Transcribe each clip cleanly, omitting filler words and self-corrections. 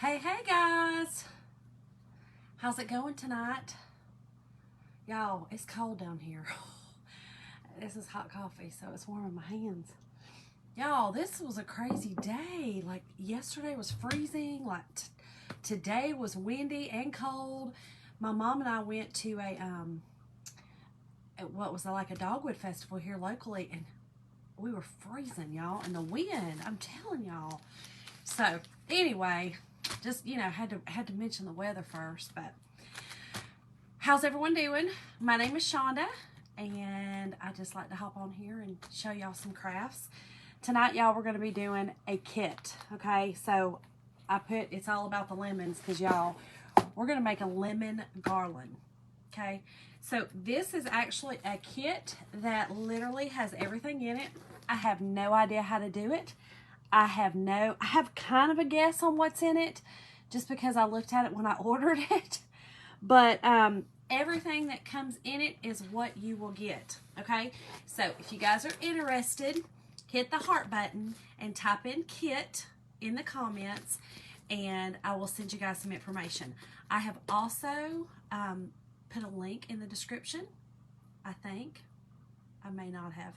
Hey guys, how's it going tonight? Y'all, it's cold down here. This is hot coffee, so it's warming my hands. Y'all, this was a crazy day. Like yesterday was freezing, like today was windy and cold. My mom and I went to what was like a dogwood festival here locally, and we were freezing, y'all, and the wind, I'm telling y'all. So anyway, just had to mention the weather first. But how's everyone doing? My name is Shonda, and I just like to hop on here and show y'all some crafts. Tonight, y'all, we're going to be doing a kit. Okay, so it's all about the lemons, because y'all, we're going to make a lemon garland. Okay, so this is actually a kit that literally has everything in it. I have no idea how to do it. I have kind of a guess on what's in it, just because I looked at it when I ordered it. But everything that comes in it is what you will get. Okay, so if you guys are interested, hit the heart button and type in kit in the comments, and I will send you guys some information. I have also put a link in the description. I think I may not have,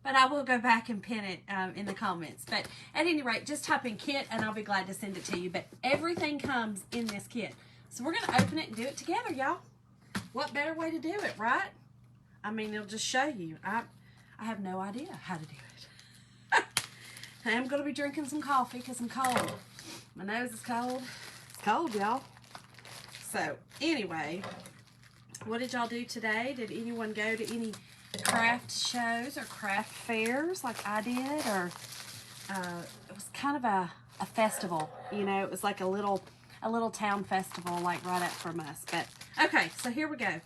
but I will go back and pin it in the comments. But at any rate, just type in kit and I'll be glad to send it to you. But everything comes in this kit. So we're going to open it and do it together, y'all. What better way to do it, right? I mean, it'll just show you. I have no idea how to do it. I am going to be drinking some coffee because I'm cold. My nose is cold. It's cold, y'all. So anyway, what did y'all do today? Did anyone go to any craft shows or craft fairs like I did? Or it was kind of a festival, you know. It was like a little town festival, like right up from us. But okay, so here we go.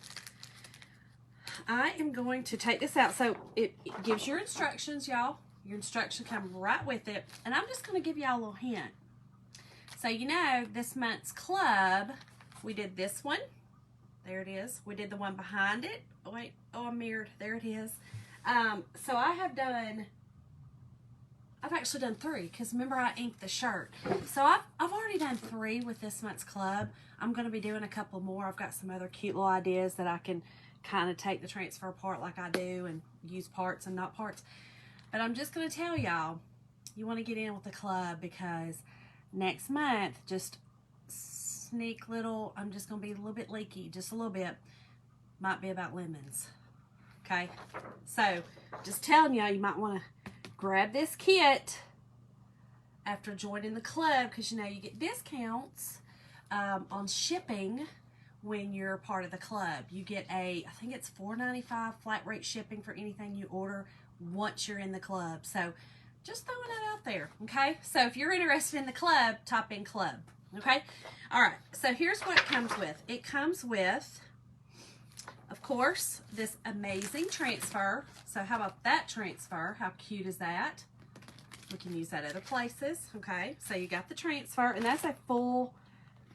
I am going to take this out. So it gives your instructions, y'all. Your instructions come right with it, and I'm just going to give y'all a little hint. So you know, this month's club, we did this one. There it is. We did the one behind it. Oh, wait. Oh, I'm mirrored. There it is. So I've actually done 3, because remember I inked the shirt. So I've already done 3 with this month's club. I'm going to be doing a couple more. I've got some other cute little ideas that I can kind of take the transfer apart like I do and use parts and not parts. But I'm just going to tell y'all, you want to get in with the club, because next month, just sneak little, I'm just going to be a little bit leaky, just a little bit, might be about lemons. Okay, so just telling y'all, you might want to grab this kit after joining the club, because you know you get discounts on shipping when you're part of the club. You get I think it's $4.95 flat rate shipping for anything you order once you're in the club. So just throwing that out there. Okay, so if you're interested in the club, type in club. Okay, all right, so here's what it comes with. It comes with, of course, this amazing transfer. So how about that transfer? How cute is that? We can use that other places. Okay, so you got the transfer, and that's a full,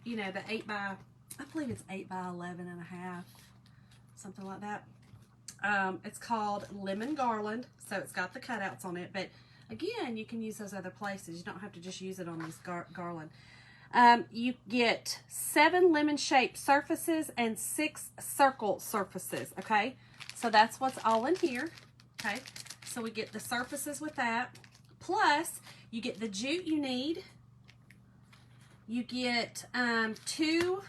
you know, the 8 by, I believe it's 8 by 11 and a half, something like that. It's called Lemon Garland, so it's got the cutouts on it, but again, you can use those other places. You don't have to just use it on this garland. You get 7 lemon-shaped surfaces and 6 circle surfaces, okay? So that's what's all in here, okay? So we get the surfaces with that. Plus, you get the jute you need. You get 2,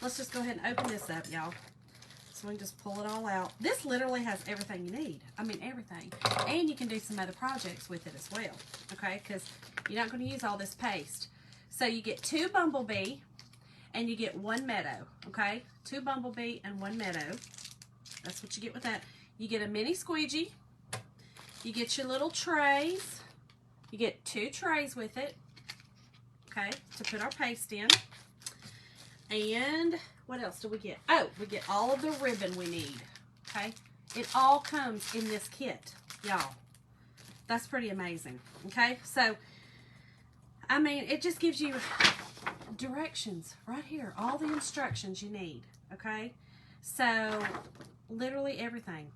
let's just go ahead and open this up, y'all. So we can just pull it all out. This literally has everything you need. I mean, everything. And you can do some other projects with it as well, okay? Because you're not going to use all this paste. So you get 2 bumblebee and you get 1 meadow, okay? 2 bumblebee and 1 meadow. That's what you get with that. You get a mini squeegee. You get your little trays. You get 2 trays with it, okay, to put our paste in. And what else do we get? Oh, we get all of the ribbon we need, okay? It all comes in this kit, y'all. That's pretty amazing, okay? So, I mean, it just gives you directions right here, all the instructions you need, okay? So, literally everything.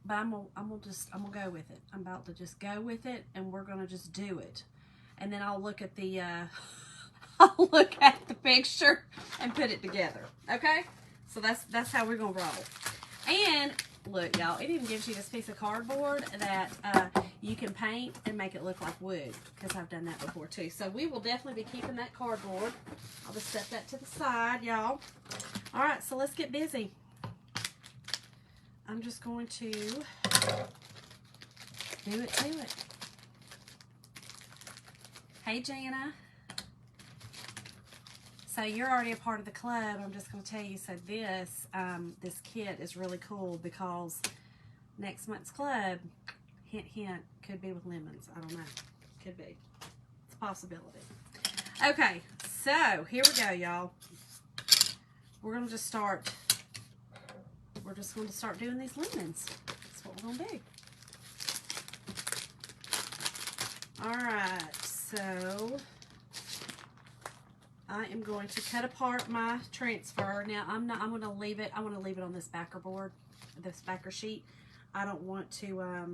But I'm gonna go with it. I'm about to just go with it, and we're gonna just do it. and then I'll look at the I'll look at the picture and put it together. Okay, so that's how we're gonna roll. And look, y'all, it even gives you this piece of cardboard that you can paint and make it look like wood, because I've done that before too. So we will definitely be keeping that cardboard. I'll just set that to the side, y'all. All right, so let's get busy. I'm just going to do it to it. Hey, Jana. So you're already a part of the club. I'm just going to tell you, so this kit is really cool because next month's club, hint, hint, could be with lemons. I don't know. Could be. It's a possibility. Okay, so here we go, y'all. We're going to just start, doing these lemons. That's what we're going to do. All right, so I am going to cut apart my transfer. Now I'm going to leave it. I want to leave it on this backer board, this backer sheet. I don't want to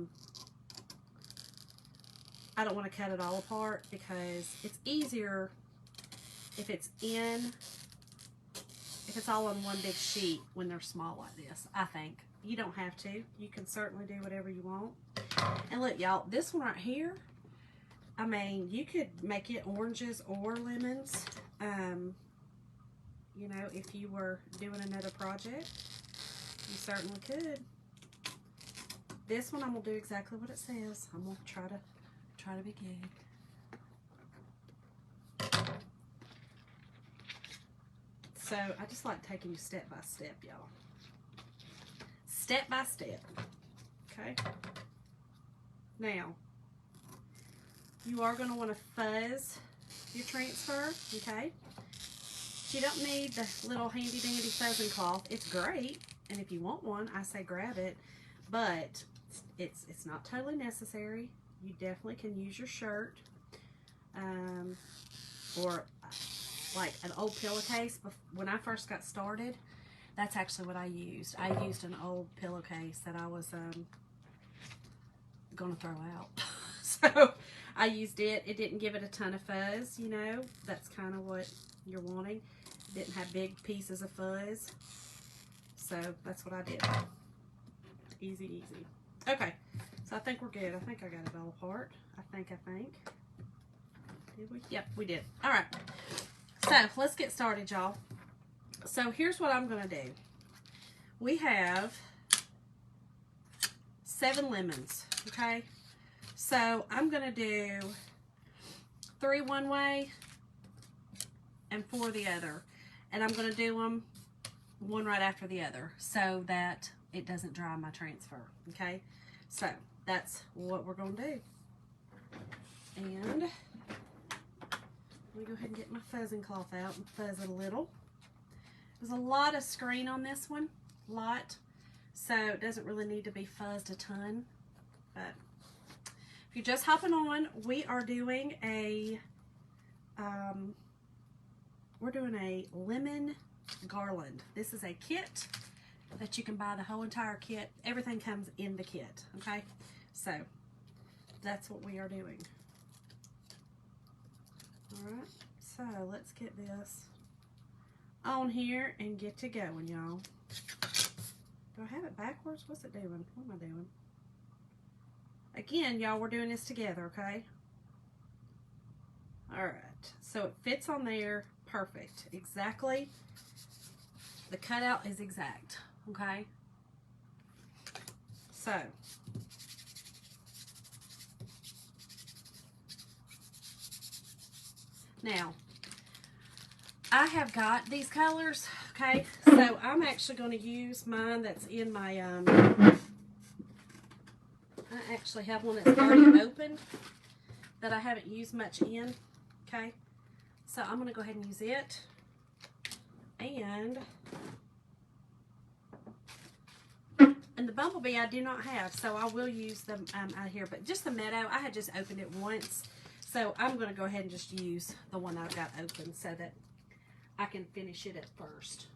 cut it all apart because it's easier if it's all on one big sheet when they're small like this. I think you don't have to. You can certainly do whatever you want. And look, y'all, this one right here, I mean, you could make it oranges or lemons. You know, if you were doing another project, you certainly could. This one, I'm gonna do exactly what it says. I'm gonna try to be good. So I just like taking you step by step, y'all. Step by step. Okay. Now, you are going to want to fuzz your transfer, okay? You don't need the little handy dandy fuzzing cloth. It's great, and if you want one, I say grab it, but it's not totally necessary. You definitely can use your shirt, or like an old pillowcase. When I first got started, that's actually what I used. I used an old pillowcase that I was gonna throw out. So I used it. It didn't give it a ton of fuzz, you know. That's kind of what you're wanting. It didn't have big pieces of fuzz. So that's what I did. Easy, easy. Okay, so I think we're good. I think I got it all apart. I think. Did we? Yep, we did. All right. So let's get started, y'all. So here's what I'm going to do. We have 7 lemons, okay? So I'm going to do 3 one way and 4 the other. And I'm going to do them one right after the other so that it doesn't dry my transfer, okay? So that's what we're going to do. And let me go ahead and get my fuzzing cloth out and fuzz it a little. There's a lot of screen on this one, so it doesn't really need to be fuzzed a ton. But if you're just hopping on, we are doing a lemon garland. This is a kit that you can buy, the whole entire kit. Everything comes in the kit, okay? So that's what we are doing. All right, so let's get this on here and get to going, y'all. Do I have it backwards? What's it doing? What am I doing? Again, y'all, we're doing this together, okay? All right, so it fits on there perfect. Exactly. The cutout is exact, okay? So now, I have got these colors, okay? So I'm actually going to use mine that's in my, I actually have one that's already opened that I haven't used much in, okay? So I'm going to go ahead and use it. And the bumblebee I do not have, so I will use them out here. But just the meadow, I had just opened it once. So I'm going to go ahead and just use the one I've got open so that I can finish it at first.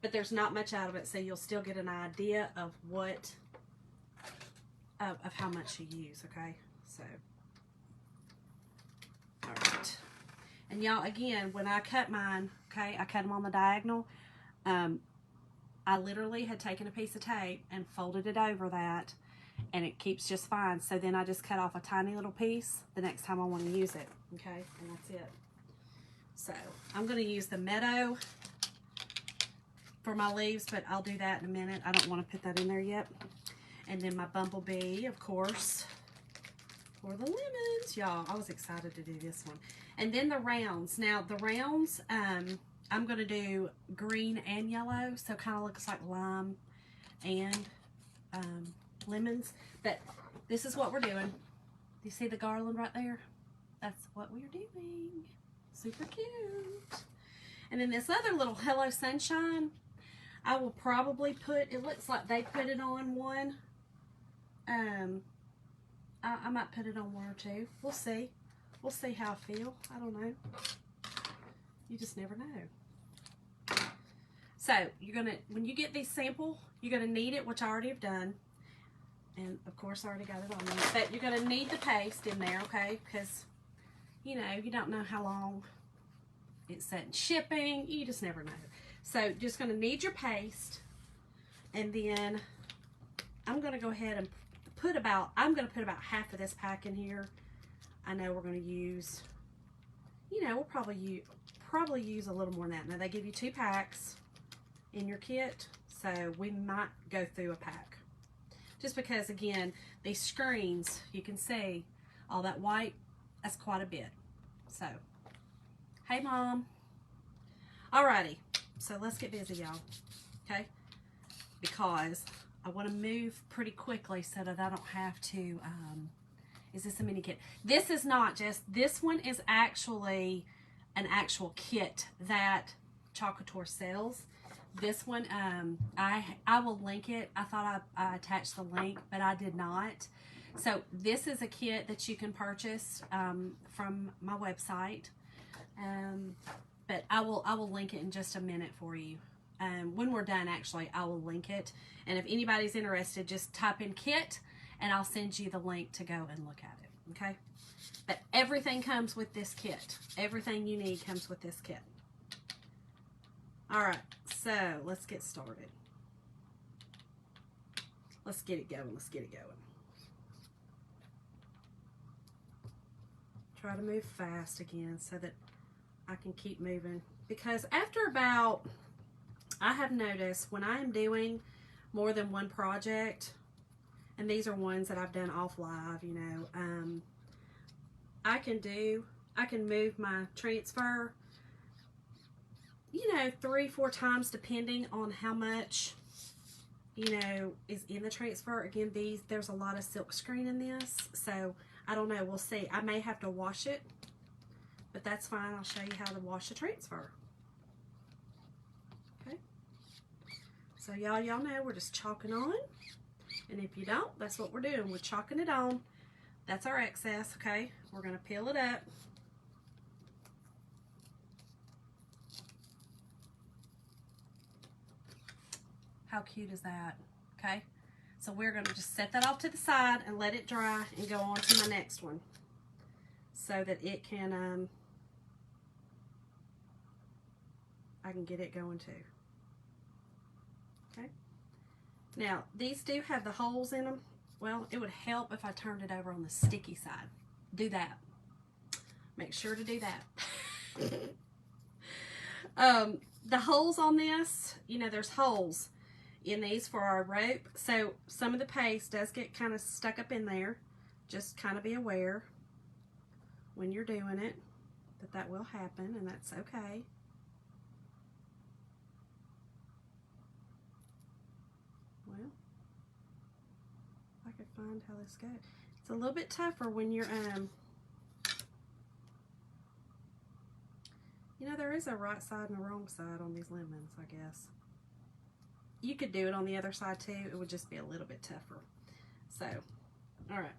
But there's not much out of it, so you'll still get an idea of what, of how much you use, okay? So, all And y'all, again, when I cut mine, okay, I cut them on the diagonal. I literally had taken a piece of tape and folded it over that, and it keeps just fine. So then I just cut off a tiny little piece the next time I want to use it, okay, and that's it. So I'm going to use the Meadow for my leaves, but I'll do that in a minute. I don't want to put that in there yet. And then my Bumblebee, of course, for the lemons. Y'all, I was excited to do this one. And then the rounds. Now, the rounds, I'm going to do green and yellow, so kind of looks like lime and lemons. But this is what we're doing. Do you see the garland right there? That's what we're doing. Super cute. And then this other little Hello Sunshine, I will probably put, it looks like they put it on one. I might put it on one or two. We'll see. We'll see how I feel. I don't know. You just never know. So you're gonna, when you get these sample, you're gonna knead it, which I already have done. And of course I already got it on there. But you're gonna knead the paste in there, okay? Because, you know, you don't know how long it's set in shipping. You just never know. So just gonna knead your paste, and then I'm gonna go ahead and put about, I'm gonna put about half of this pack in here. I know we're gonna use, you know, we'll probably use a little more than that. Now they give you 2 packs in your kit, so we might go through a pack. Just because, again, these screens, you can see all that white, that's quite a bit. So, hey Mom. Alrighty, so let's get busy, y'all, okay? Because I want to move pretty quickly so that I don't have to, is this a mini kit? This is not just, this one is actually an actual kit that Chalk Couture sells. This one, I will link it. I thought I attached the link, but I did not. So this is a kit that you can purchase from my website. But I will link it in just a minute for you. When we're done, actually, I will link it. And if anybody's interested, just type in kit, and I'll send you the link to go and look at it, okay? But everything comes with this kit. Everything you need comes with this kit. All right, so let's get started. Let's get it going. Let's get it going. Try to move fast again so that I can keep moving. Because after about, I have noticed when I am doing more than one project, and these are ones that I've done off live, you know, I can move my transfer, you know, 3-4 times depending on how much, you know, is in the transfer. Again, there's a lot of silk screen in this, so I don't know, we'll see. I may have to wash it, but that's fine. I'll show you how to wash the transfer. Okay. So y'all know we're just chalking on. And if you don't, that's what we're doing. We're chalking it on. That's our excess, okay? We're going to peel it up. How cute is that? Okay? So we're going to just set that off to the side and let it dry and go on to my next one so that it can, I can get it going too. Okay? Now, these do have the holes in them. Well, it would help if I turned it over on the sticky side. Do that. Make sure to do that. The holes on this, you know, there's holes in these for our rope. So some of the paste does get kind of stuck up in there. Just kind of be aware when you're doing it that will happen, and that's okay. Well, if I could find how this goes. It's a little bit tougher when you're, you know, there is a right side and a wrong side on these lemons, I guess. You could do it on the other side too. It would just be a little bit tougher. So, all right.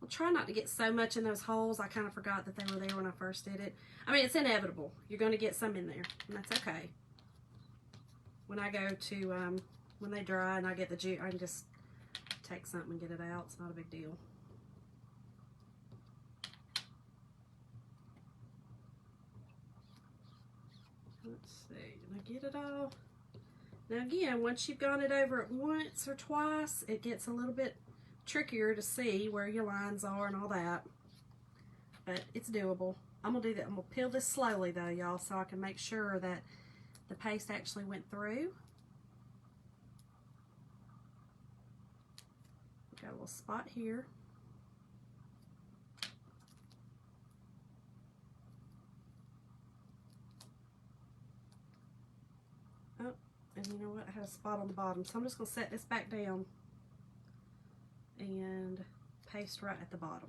I'll try not to get so much in those holes. I kind of forgot that they were there when I first did it. I mean, it's inevitable. You're going to get some in there, and that's okay. When I go to, when they dry and I get the juice, I can just take something and get it out. It's not a big deal. Let's see, did I get it all? Now again, once you've gone it over it once or twice, it gets a little bit trickier to see where your lines are and all that. But it's doable. I'm gonna do that. I'm gonna peel this slowly though, y'all, so I can make sure that the paste actually went through. Got a little spot here. Oh, and you know what? I had a spot on the bottom, so I'm just gonna set this back down and paste right at the bottom.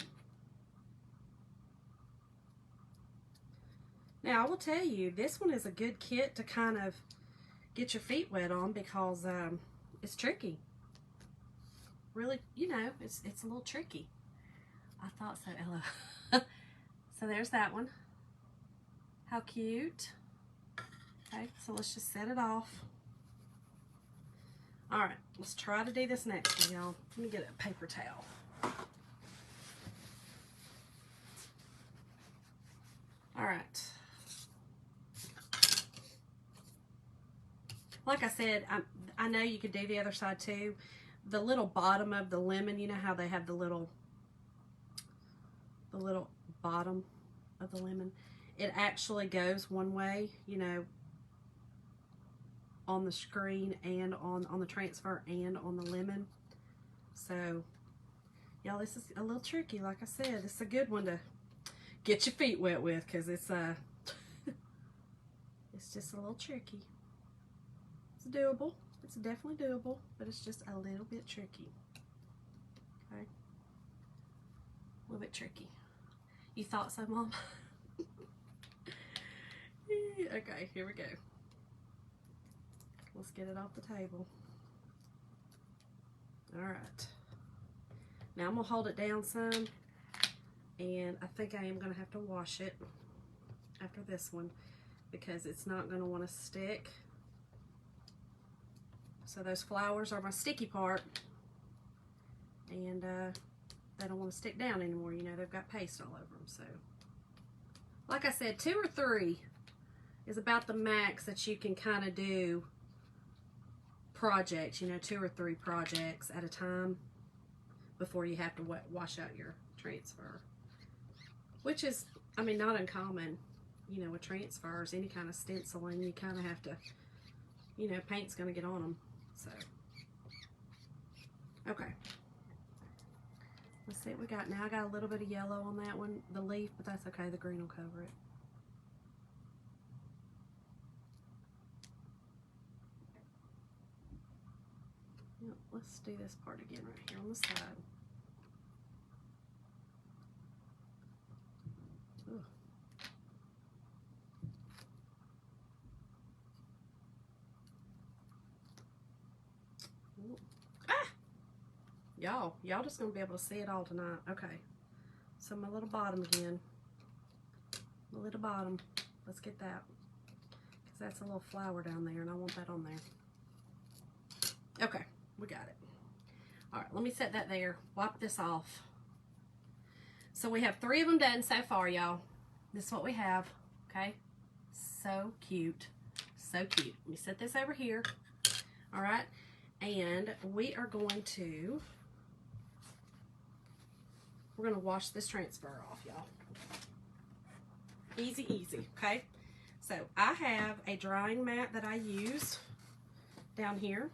Now, I will tell you, this one is a good kit to kind of get your feet wet on because it's tricky. Really, you know, it's a little tricky. I thought so, Ella. So there's that one. How cute. Okay, so let's just set it off. All right, let's try to do this next one, y'all. Let me get a paper towel. All right. Like I said, I know you could do the other side too. The little bottom of the lemon, you know how they have the little bottom of the lemon? It actually goes one way, you know, on the screen and on the transfer and on the lemon. So, y'all, this is a little tricky. Like I said, it's a good one to get your feet wet with because it's it's just a little tricky. It's doable. It's definitely doable, but it's just a little bit tricky. Okay? A little bit tricky. You thought so, Mom? Okay, here we go. Let's get it off the table. Alright. Now I'm going to hold it down some, and I think I am going to have to wash it after this one because it's not going to want to stick. So those flowers are my sticky part, and they don't want to stick down anymore. You know, they've got paste all over them. So, like I said, 2 or 3 is about the max that you can kind of do projects, you know, 2 or 3 projects at a time before you have to wash out your transfer. Which is, I mean, not uncommon, you know, with transfers, any kind of stenciling, you kind of have to, you know, paint's going to get on them. So, okay. Let's see what we got now. I got a little bit of yellow on that one, the leaf, but that's okay. The green will cover it. Yep, let's do this part again right here on the side. Ugh. Y'all just gonna be able to see it all tonight. Okay, so my little bottom again. My little bottom. Let's get that, because that's a little flower down there, and I want that on there. Okay, we got it. All right, let me set that there. Wipe this off. So we have 3 of them done so far, y'all. This is what we have. Okay, so cute, so cute. Let me set this over here. All right, and we are going to. We're going to wash this transfer off, y'all. Easy, easy, okay? So I have a drying mat that I use down here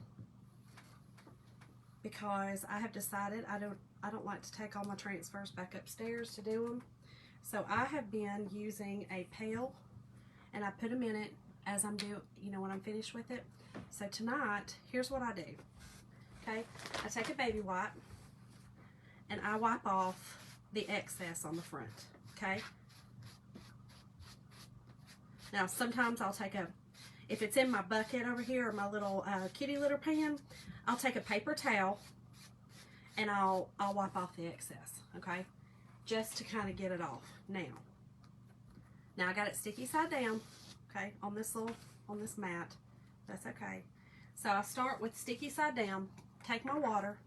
because I have decided I don't like to take all my transfers back upstairs to do them. So I have been using a pail, and I put them in it as I'm doing, you know, when I'm finished with it. So tonight, here's what I do. Okay, I take a baby wipe, and I wipe off the excess on the front, okay? Now, sometimes I'll take if it's in my bucket over here, or my little kitty litter pan, I'll take a paper towel, and I'll wipe off the excess, okay? Just to kind of get it off. Now I got it sticky side down, okay, on this mat. That's okay. So I start with sticky side down, take my water,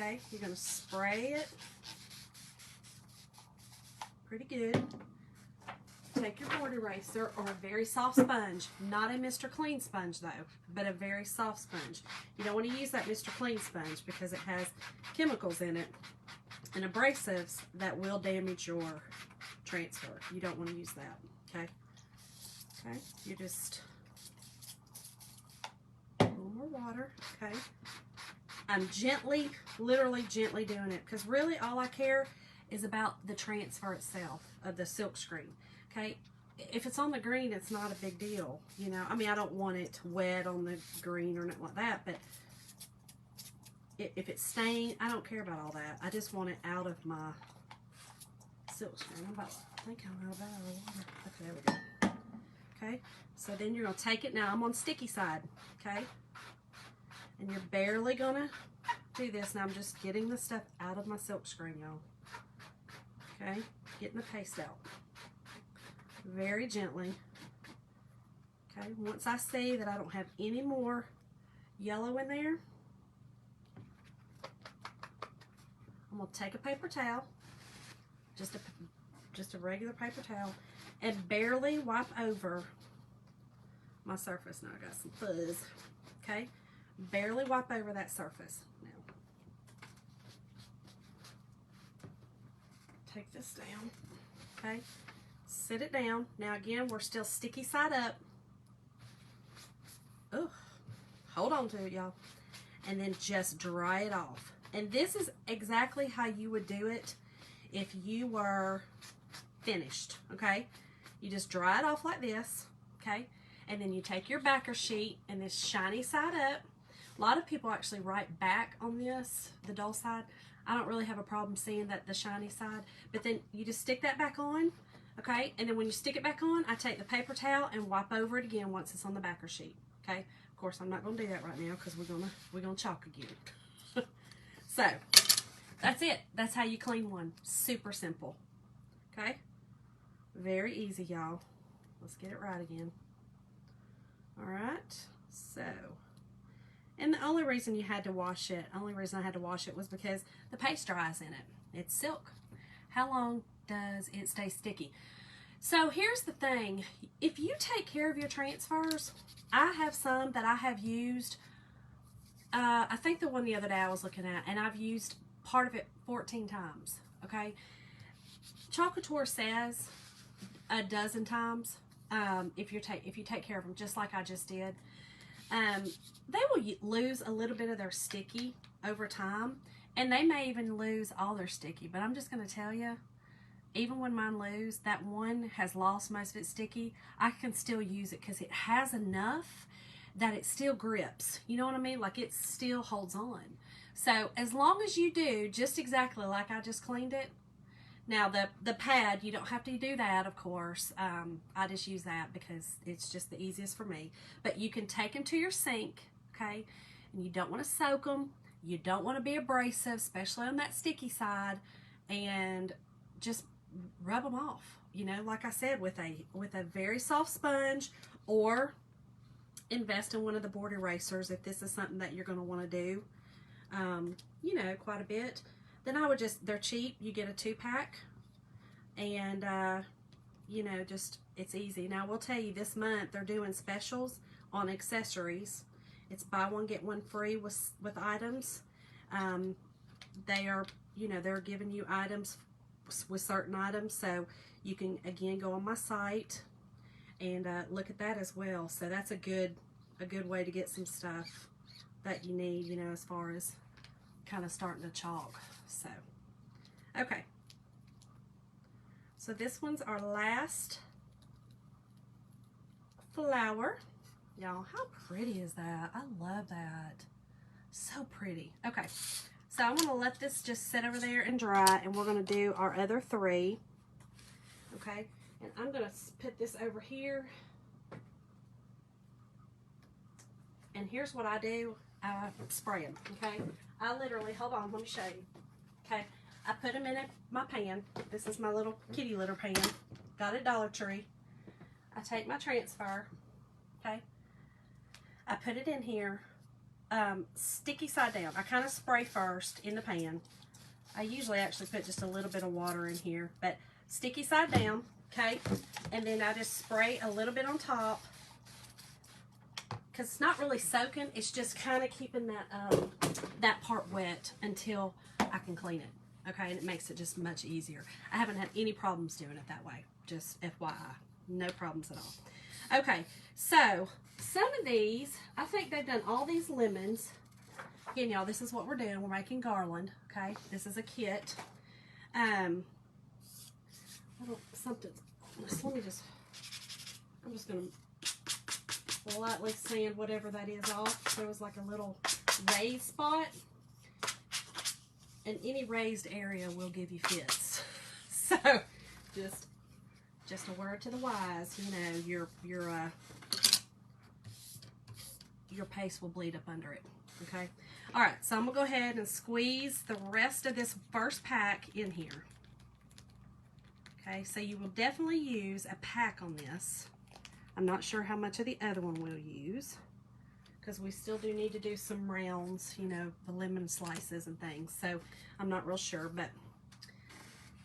Okay, you're going to spray it pretty good. Take your board eraser or a very soft sponge, not a Mr. Clean sponge though, but a very soft sponge. You don't want to use that Mr. Clean sponge because it has chemicals in it and abrasives that will damage your transfer. You don't want to use that, okay? Okay, you just, a little more water, okay? I'm gently, literally gently doing it because really all I care is about the transfer itself of the silk screen. Okay, if it's on the green, it's not a big deal, you know. I mean, I don't want it wet on the green or nothing like that, but if it's stained, I don't care about all that. I just want it out of my silk screen. I think I'm out of water. Okay, there we go. Okay, so then you're going to take it. Now, I'm on sticky side, okay? And you're barely going to do this. Now, I'm just getting the stuff out of my silk screen, y'all. Okay, getting the paste out. Very gently. Okay, once I see that I don't have any more yellow in there, I'm going to take a paper towel, just a regular paper towel, and barely wipe over my surface. Now I got some fuzz. Okay, barely wipe over that surface. Now, take this down. Okay. Sit it down. Now again, we're still sticky side up. Oh, hold on to it, y'all. And then just dry it off. And this is exactly how you would do it if you were finished, okay? You just dry it off like this, okay? And then you take your backer sheet and this shiny side up. A lot of people actually write back on this, the dull side. I don't really have a problem seeing that the shiny side, but then you just stick that back on. Okay, and then when you stick it back on, I take the paper towel and wipe over it again once it's on the backer sheet. Okay, of course I'm not going to do that right now because we're gonna chalk again. So that's it. That's how you clean one. Super simple. Okay, very easy, y'all. Let's get it right again. All right. So, and the only reason I had to wash it was because the paste dries in it. It's silk. How long does it stay sticky? So here's the thing. If you take care of your transfers, I have some that I have used. I think the one the other day I was looking at, and I've used part of it 14 times. Okay. Chalk Couture says a dozen times. If you take care of them just like I just did, they will lose a little bit of their sticky over time, and they may even lose all their sticky. But I'm just going to tell you, even when mine lose, that one has lost most of its sticky, I can still use it because it has enough that it still grips. You know what I mean? Like it still holds on. So as long as you do just exactly like I just cleaned it. Now the pad, you don't have to do that, of course. I just use that because it's just the easiest for me. But you can take them to your sink, okay? And you don't want to soak them. You don't want to be abrasive, especially on that sticky side. And just rub them off, you know, like I said, with a very soft sponge, or invest in one of the board erasers if this is something that you're going to want to do, you know, quite a bit. Then I would just, they're cheap, you get a 2-pack, and you know, just, it's easy. Now I will tell you, this month they're doing specials on accessories. It's buy one get one free with items. They are, you know, they're giving you items with certain items, so you can again go on my site and look at that as well. So that's a good way to get some stuff that you need, you know, as far as kind of starting to chalk. So okay, so this one's our last flower, y'all. How pretty is that? I love that. So pretty. Okay, so I'm going to let this just sit over there and dry, and we're going to do our other 3. Okay, and I'm going to put this over here. And here's what I do. I spray them, okay? I literally, hold on, let me show you. Okay, I put them in my pan. This is my little kitty litter pan. Got at Dollar Tree. I take my transfer, okay? I put it in here. sticky side down. I kind of spray first in the pan. I usually actually put just a little bit of water in here, but sticky side down, okay? And then I just spray a little bit on top because it's not really soaking. It's just kind of keeping that part wet until I can clean it, okay? And it makes it just much easier. I haven't had any problems doing it that way, just FYI. No problems at all. Okay, so some of these, I think they've done all these lemons. Again, y'all, this is what we're doing. We're making garland, okay? This is a kit. I'm just gonna lightly sand whatever that is off. There was like a little raised spot, and any raised area will give you fits. So just a word to the wise, you know, your paste will bleed up under it, okay? All right, so I'm gonna go ahead and squeeze the rest of this first pack in here. Okay, so you will definitely use a pack on this. I'm not sure how much of the other one we'll use because we still do need to do some rounds, you know, the lemon slices and things. So I'm not real sure, but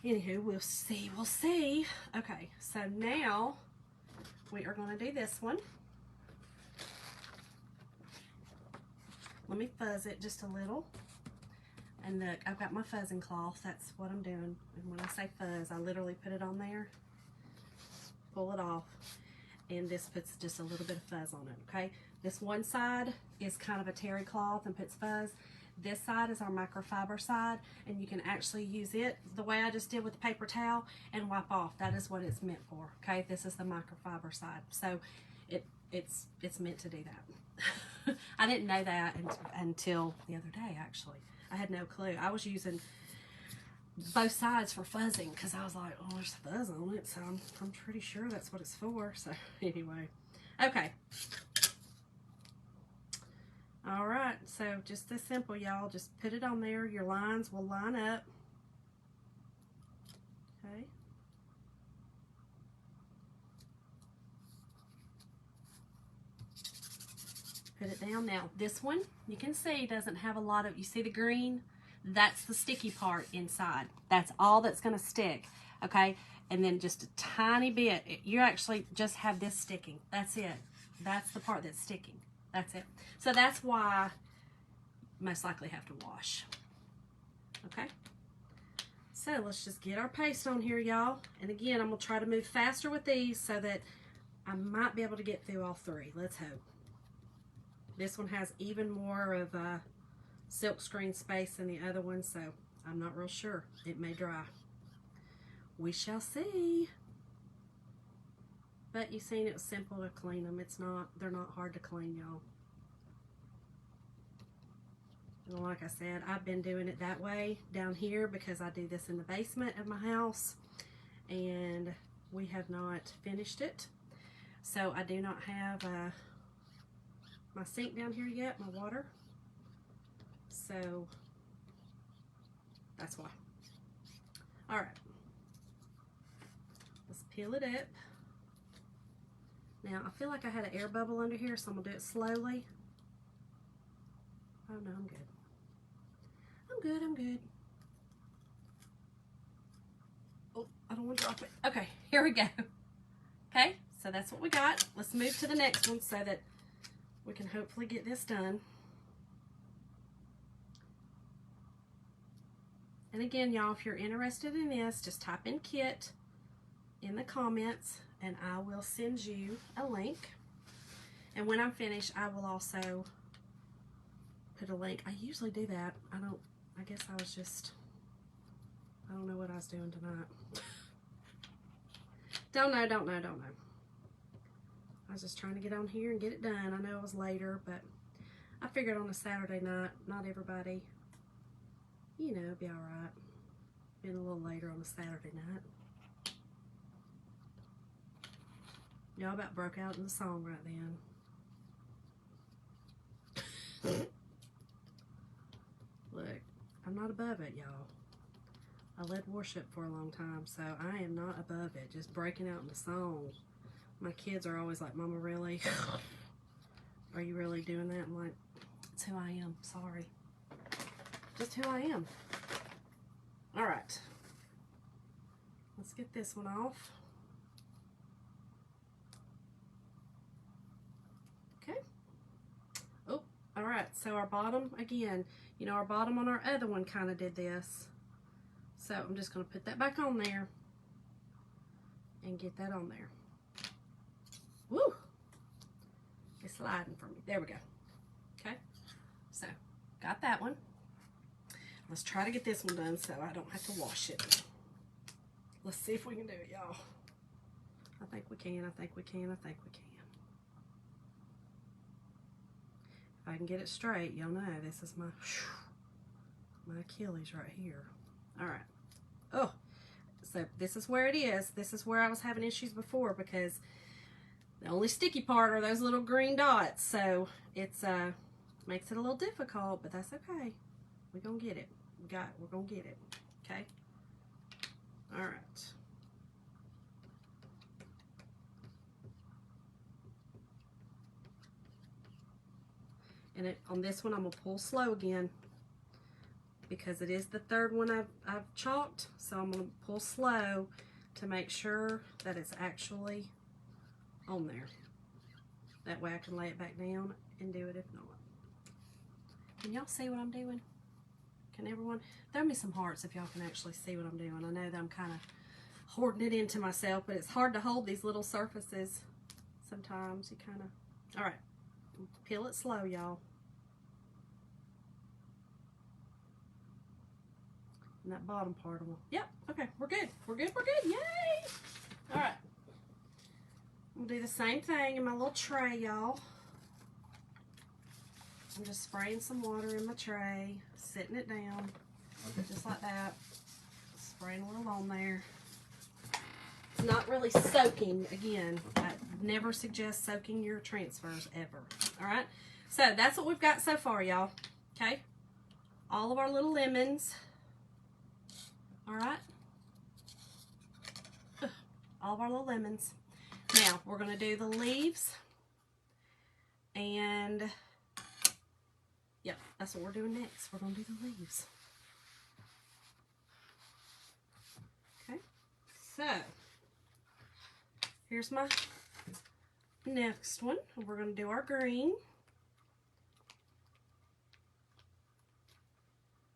anywho, we'll see. Okay, so now we are gonna do this one. Let me fuzz it just a little. And look, I've got my fuzzing cloth. That's what I'm doing. And when I say fuzz, I literally put it on there, pull it off, and this puts just a little bit of fuzz on it, okay? This one side is kind of a terry cloth and puts fuzz. This side is our microfiber side, and you can actually use it the way I just did with the paper towel and wipe off. That is what it's meant for, okay? This is the microfiber side. So it's meant to do that. I didn't know that until the other day, actually. I had no clue. I was using both sides for fuzzing because I was like, oh, there's fuzz on it, so I'm pretty sure that's what it's for. So anyway, okay. All right, so just this simple, y'all. Just put it on there. Your lines will line up. Okay. Put it down. Now, this one, you can see, doesn't have a lot of, you see the green? That's the sticky part inside. That's all that's going to stick, okay? And then just a tiny bit, you actually just have this sticking. That's it. That's the part that's sticking. That's it. So that's why most likely have to wash, okay? So let's just get our paste on here, y'all. And again, I'm going to try to move faster with these so that I might be able to get through all three. Let's hope. This one has even more of a silk screen space than the other one, so I'm not real sure. It may dry. We shall see. But you've seen it's simple to clean them. They're not hard to clean, y'all. And like I said, I've been doing it that way down here because I do this in the basement of my house, and we have not finished it. So I do not have my sink down here yet, my water. So that's why. All right, let's peel it up. Now I feel like I had an air bubble under here, so I'm gonna do it slowly. Oh no, I'm good. I'm good. Oh, I don't want to drop it. Okay, here we go. Okay, so that's what we got. Let's move to the next one so that we can hopefully get this done. And again, y'all, if you're interested in this, just type in kit in the comments and I will send you a link. And when I'm finished, I will also put a link. I usually do that. I guess I don't know what I was doing tonight. Don't know. I was just trying to get on here and get it done. I know it was later, but I figured on a Saturday night, not everybody, you know, be all right. Been a little later on a Saturday night. Y'all about broke out in the song right then. Look, I'm not above it, y'all. I led worship for a long time, so I am not above it. Just breaking out in the song. My kids are always like, Mama, really? Are you really doing that? I'm like, it's who I am. Sorry. Just who I am. All right. Let's get this one off. Okay. Oh, all right. So our bottom, again, you know, our bottom on our other one kind of did this. So I'm just going to put that back on there and get that on there. Woo! It's sliding for me. There we go. Okay. So, got that one. Let's try to get this one done so I don't have to wash it. Let's see if we can do it, y'all. I think we can. I think we can. I think we can. If I can get it straight, you'll know this is my Achilles right here. All right. Oh, so this is where it is. This is where I was having issues before because the only sticky part are those little green dots. So it's makes it a little difficult, but that's okay. We're gonna get it. We're gonna get it. Okay. All right. And on this one, I'm gonna pull slow again because it is the third one I've chalked. So I'm gonna pull slow to make sure that it's actually on there. That way I can lay it back down and do it if not. Can y'all see what I'm doing? Can everyone throw me some hearts if y'all can actually see what I'm doing? I know that I'm kind of hoarding it into myself, but it's hard to hold these little surfaces sometimes. You kind of, all right, peel it slow, y'all. And that bottom part of them. Yep, okay, we're good. We're good, we're good, yay! All right, we'll do the same thing in my little tray, y'all. I'm just spraying some water in my tray, sitting it down, just like that. Spraying a little on there. It's not really soaking. Again, I never suggest soaking your transfers ever. All right, so that's what we've got so far, y'all. Okay, all of our little lemons. All right, all of our little lemons. Now we're gonna do the leaves, and yep, that's what we're doing next. We're gonna do the leaves. Okay, so here's my next one. We're gonna do our green.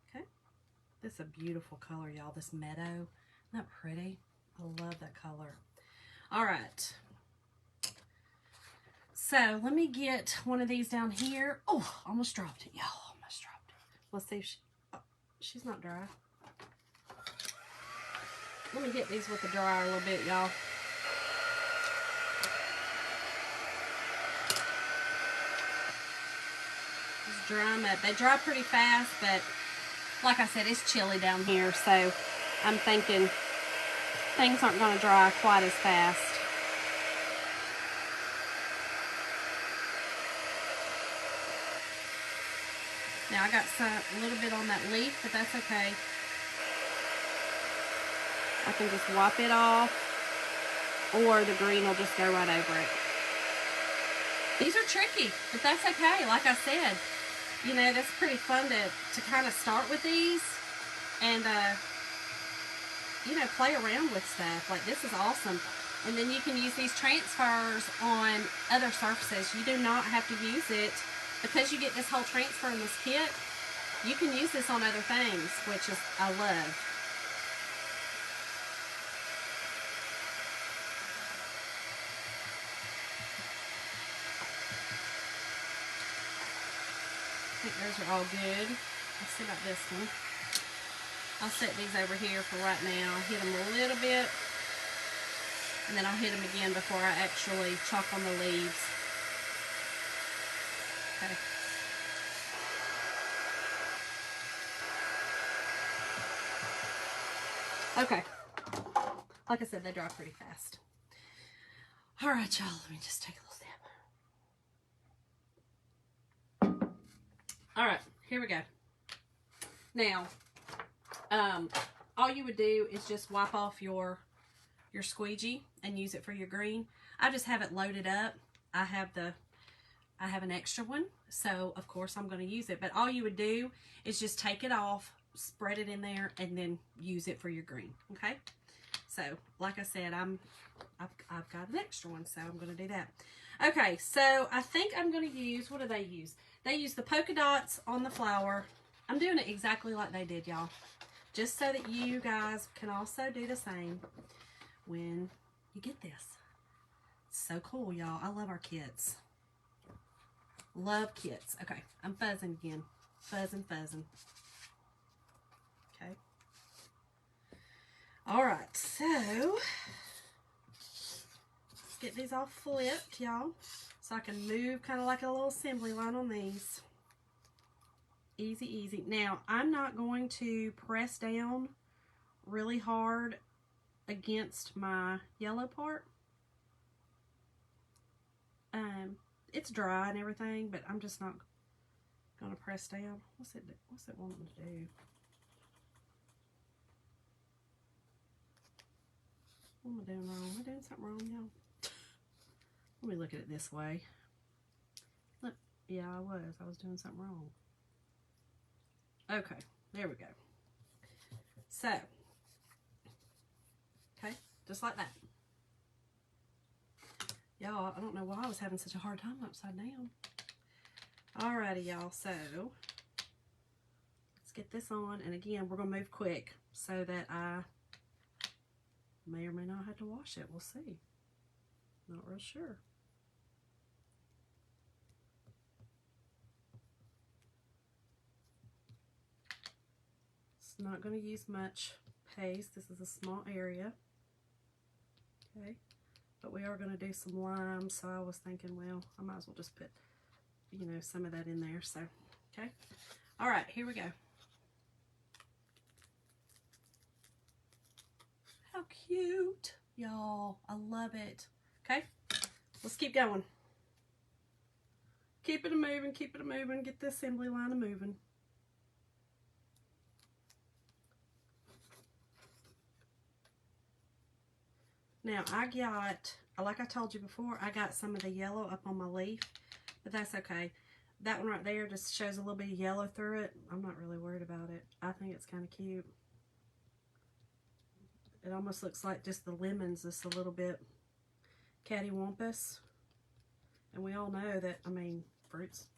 Okay, this is a beautiful color, y'all. This meadow, isn't that pretty? I love that color. All right. So let me get one of these down here. Oh, almost dropped it, y'all. Almost dropped it. Let's see if she's not dry. Let me hit these with the dryer a little bit, y'all. Just dry them up. They dry pretty fast, but like I said, it's chilly down here, so I'm thinking things aren't going to dry quite as fast. Now I got a little bit on that leaf, but that's okay. I can just wipe it off, or the green will just go right over it. These are tricky, but that's okay. Like I said, you know, that's pretty fun to kind of start with these and, you know, play around with stuff. Like, this is awesome. And then you can use these transfers on other surfaces. You do not have to use it. Because you get this whole transfer in this kit, you can use this on other things, which is, I love. I think those are all good. Let's see about this one. I'll set these over here for right now. I'll hit them a little bit, and then I'll hit them again before I actually chalk on the leaves. Okay. Okay. Like I said, they dry pretty fast. All right, y'all. Let me just take a little sip. All right, here we go. Now, all you would do is just wipe off your squeegee and use it for your green. I just have it loaded up. I have the I have an extra one, so of course I'm going to use it. But all you would do is just take it off, spread it in there, and then use it for your green. Okay. So like I said, I've got an extra one, so I'm going to do that. Okay, so I think I'm going to use, what do they use? They use the polka dots on the flower. I'm doing it exactly like they did, y'all, just so that you guys can also do the same when you get this. It's so cool, y'all. I love our kits. Love kits. Okay, I'm fuzzing again. Fuzzing. Okay. All right, so let's get these all flipped, y'all, so I can move kind of like a little assembly line on these. Easy. Now, I'm not going to press down really hard against my yellow part. It's dry and everything, but I'm just not going to press down. What's it wanting to do? What am I doing wrong? Am I doing something wrong, y'all? Let me look at it this way. Look, yeah, I was doing something wrong. Okay, there we go. So, okay, just like that. Y'all, I don't know why I was having such a hard time upside down. Alrighty, y'all, so let's get this on. And again, we're going to move quick so that I may or may not have to wash it. We'll see. Not real sure. It's not going to use much paste. This is a small area. Okay. But we are going to do some lime, so I was thinking, well, I might as well just put, you know, some of that in there. So, okay. All right, here we go. How cute, y'all. I love it. Okay, let's keep going. Keep it moving, get the assembly line moving. Now, I got, like I told you before, I got some of the yellow up on my leaf, but that's okay. That one right there just shows a little bit of yellow through it. I'm not really worried about it. I think it's kind of cute. It almost looks like just the lemons, just a little bit cattywampus. And we all know that, I mean, fruits,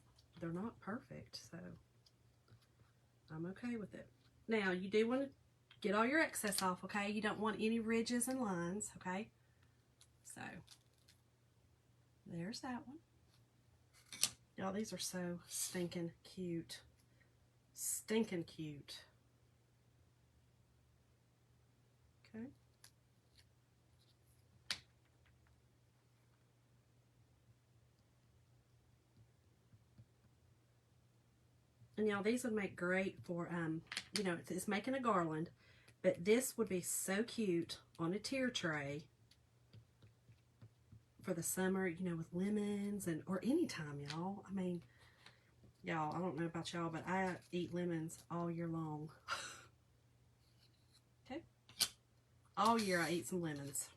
they're not perfect, so I'm okay with it. Now, you do want to get all your excess off, okay? You don't want any ridges and lines, okay? So, there's that one. Y'all, these are so stinking cute. Stinking cute. Okay. And y'all, these would make great for, you know, it's making a garland, but this would be so cute on a tier tray for the summer, you know, with lemons and, or anytime, y'all. I mean, y'all, I don't know about y'all, but I eat lemons all year long. Okay. All year I eat some lemons.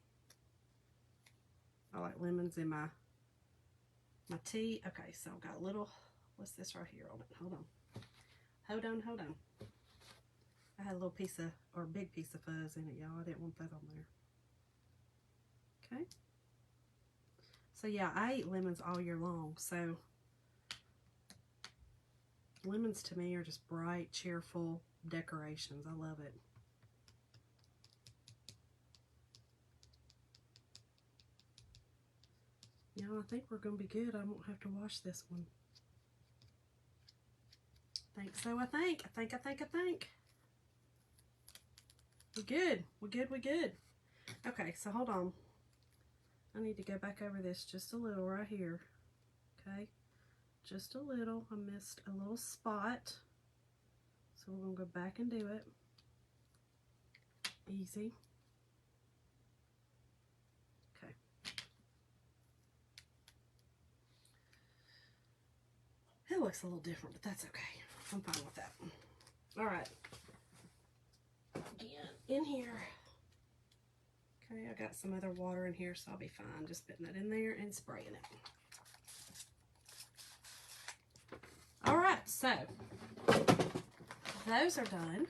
I like lemons in my tea. Okay, so I've got a little, what's this right here on it? Hold on. I had a little piece of, or a big piece of fuzz in it, y'all. I didn't want that on there. Okay. So yeah, I eat lemons all year long. So lemons to me are just bright, cheerful decorations. I love it. Y'all, I think we're going to be good. I won't have to wash this one. I think so, I think. We're good. Okay, so hold on. I need to go back over this just a little right here. Okay, just a little. I missed a little spot. So we're going to go back and do it. Easy. Okay. It looks a little different, but that's okay. I'm fine with that. All right. Again, in here. Okay, I got some other water in here, so I'll be fine. Just putting that in there and spraying it. so those are done.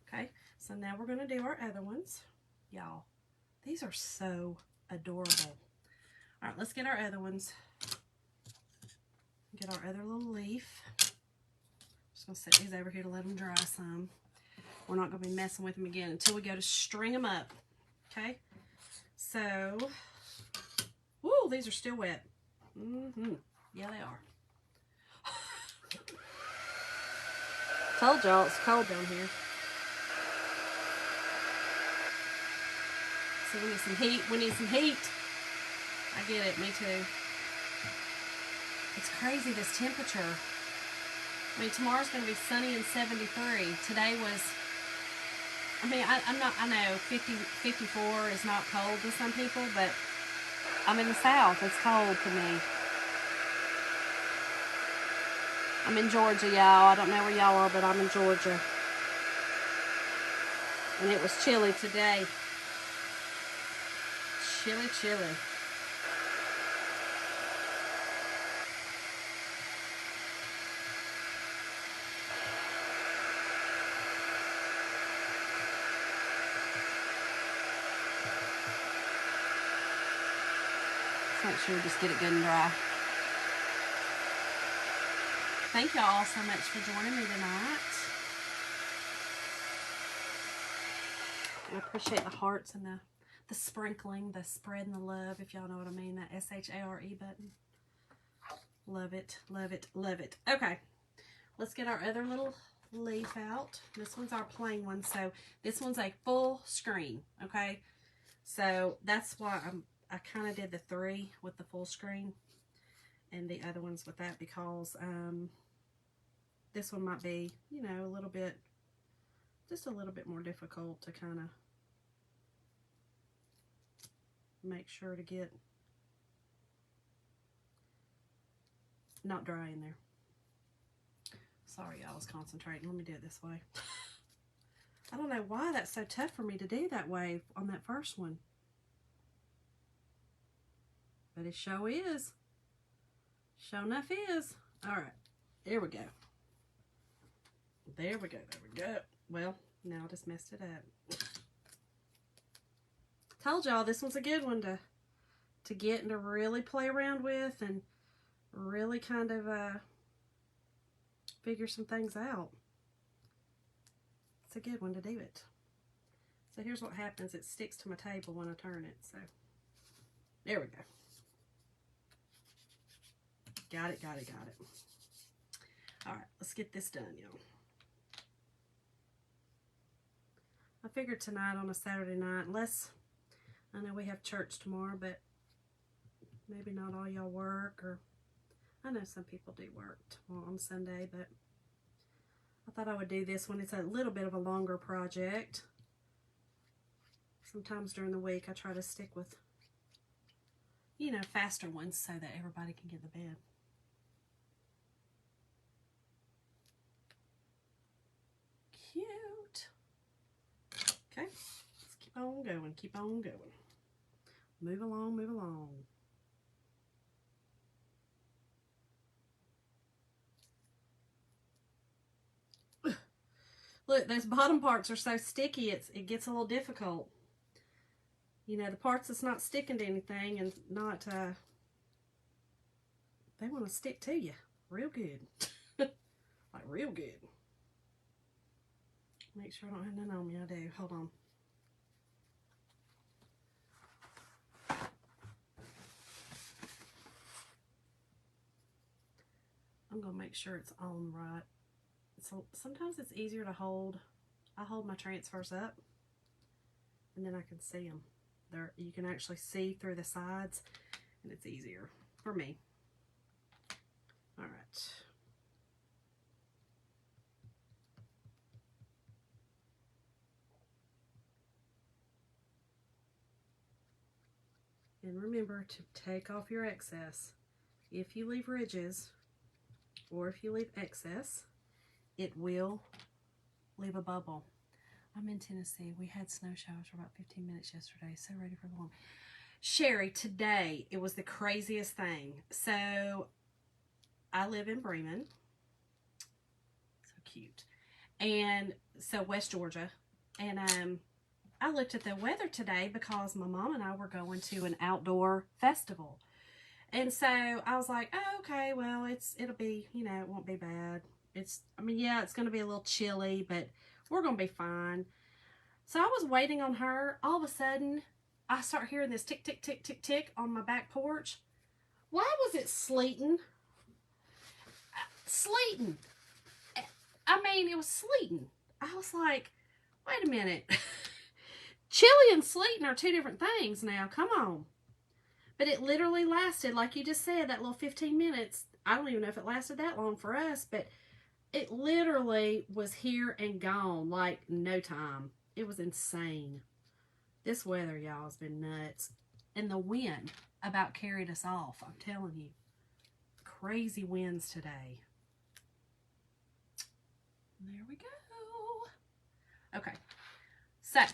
Okay, so now we're going to do our other ones. Y'all, these are so adorable. All right, let's get our other ones. Get our other little leaf. Just going to set these over here to let them dry some. We're not going to be messing with them again until we go to string them up. Okay, so, woo, these are still wet. Yeah, they are. Told y'all it's cold down here. So we need some heat. We need some heat. I get it. Me too. It's crazy, this temperature. I mean, tomorrow's going to be sunny and 73. Today was, I mean, I know 54 is not cold to some people, but I'm in the South. It's cold to me. I'm in Georgia, y'all. I don't know where y'all are, but I'm in Georgia. And it was chilly today. Chilly, chilly. Let's make sure we just get it good and dry. Thank y'all all so much for joining me tonight. I appreciate the hearts and the sprinkling, the spreading the love, if y'all know what I mean, that S-H-A-R-E button. Love it, love it, love it. Okay, let's get our other little leaf out. This one's our plain one, so this one's a full screen, okay? So that's why I kind of did the 3 with the full screen and the other ones with that, because this one might be, you know, a little bit, just a little bit more difficult to kind of make sure to get not dry in there. Sorry, y'all, I was concentrating. Let me do it this way. I don't know why that's so tough for me to do that way on that first one. But it sure is. Sure enough is. All right, there we go. There we go, there we go. Well, now I just messed it up. Told y'all this one's a good one to get and to really play around with and really kind of figure some things out. It's a good one to do it. So here's what happens. It sticks to my table when I turn it. So there we go. Got it, got it, got it. All right, let's get this done, y'all. I figured tonight on a Saturday night, unless, I know we have church tomorrow, but maybe not all y'all work, or I know some people do work tomorrow on Sunday, but I thought I would do this one. It's a little bit of a longer project. Sometimes during the week I try to stick with, you know, faster ones so that everybody can get to bed. Cute. Okay, let's keep on going, keep on going. Move along, move along. Look, those bottom parts are so sticky, it gets a little difficult. You know, the parts that's not sticking to anything and not, they want to stick to you real good. Like real good. Make sure I don't have none on me. I do. Hold on. I'm going to make sure it's on right. So sometimes it's easier to hold. I hold my transfers up and then I can see them. There, you can actually see through the sides and it's easier for me. All right. And remember to take off your excess. If you leave ridges or if you leave excess, it will leave a bubble. I'm in Tennessee. We had snow showers for about 15 minutes yesterday. So ready for the warm. Sherry, today it was the craziest thing. So I live in Bremen cute. And so West Georgia. And I looked at the weather today because my mom and I were going to an outdoor festival. And so I was like, oh, okay, well, it'll be, you know, it won't be bad. I mean, yeah, it's going to be a little chilly, but we're going to be fine. So I was waiting on her. All of a sudden, I start hearing this tick, tick, tick, tick, tick on my back porch. Why was it sleeting? Sleeting. I mean, it was sleeting. I was like, wait a minute. Chilly and sleeting are two different things now. Come on. But it literally lasted, like you just said, that little 15 minutes. I don't even know if it lasted that long for us, but it literally was here and gone like no time. It was insane. This weather, y'all, has been nuts. And the wind about carried us off, I'm telling you. Crazy winds today. There we go. Okay. So, I'm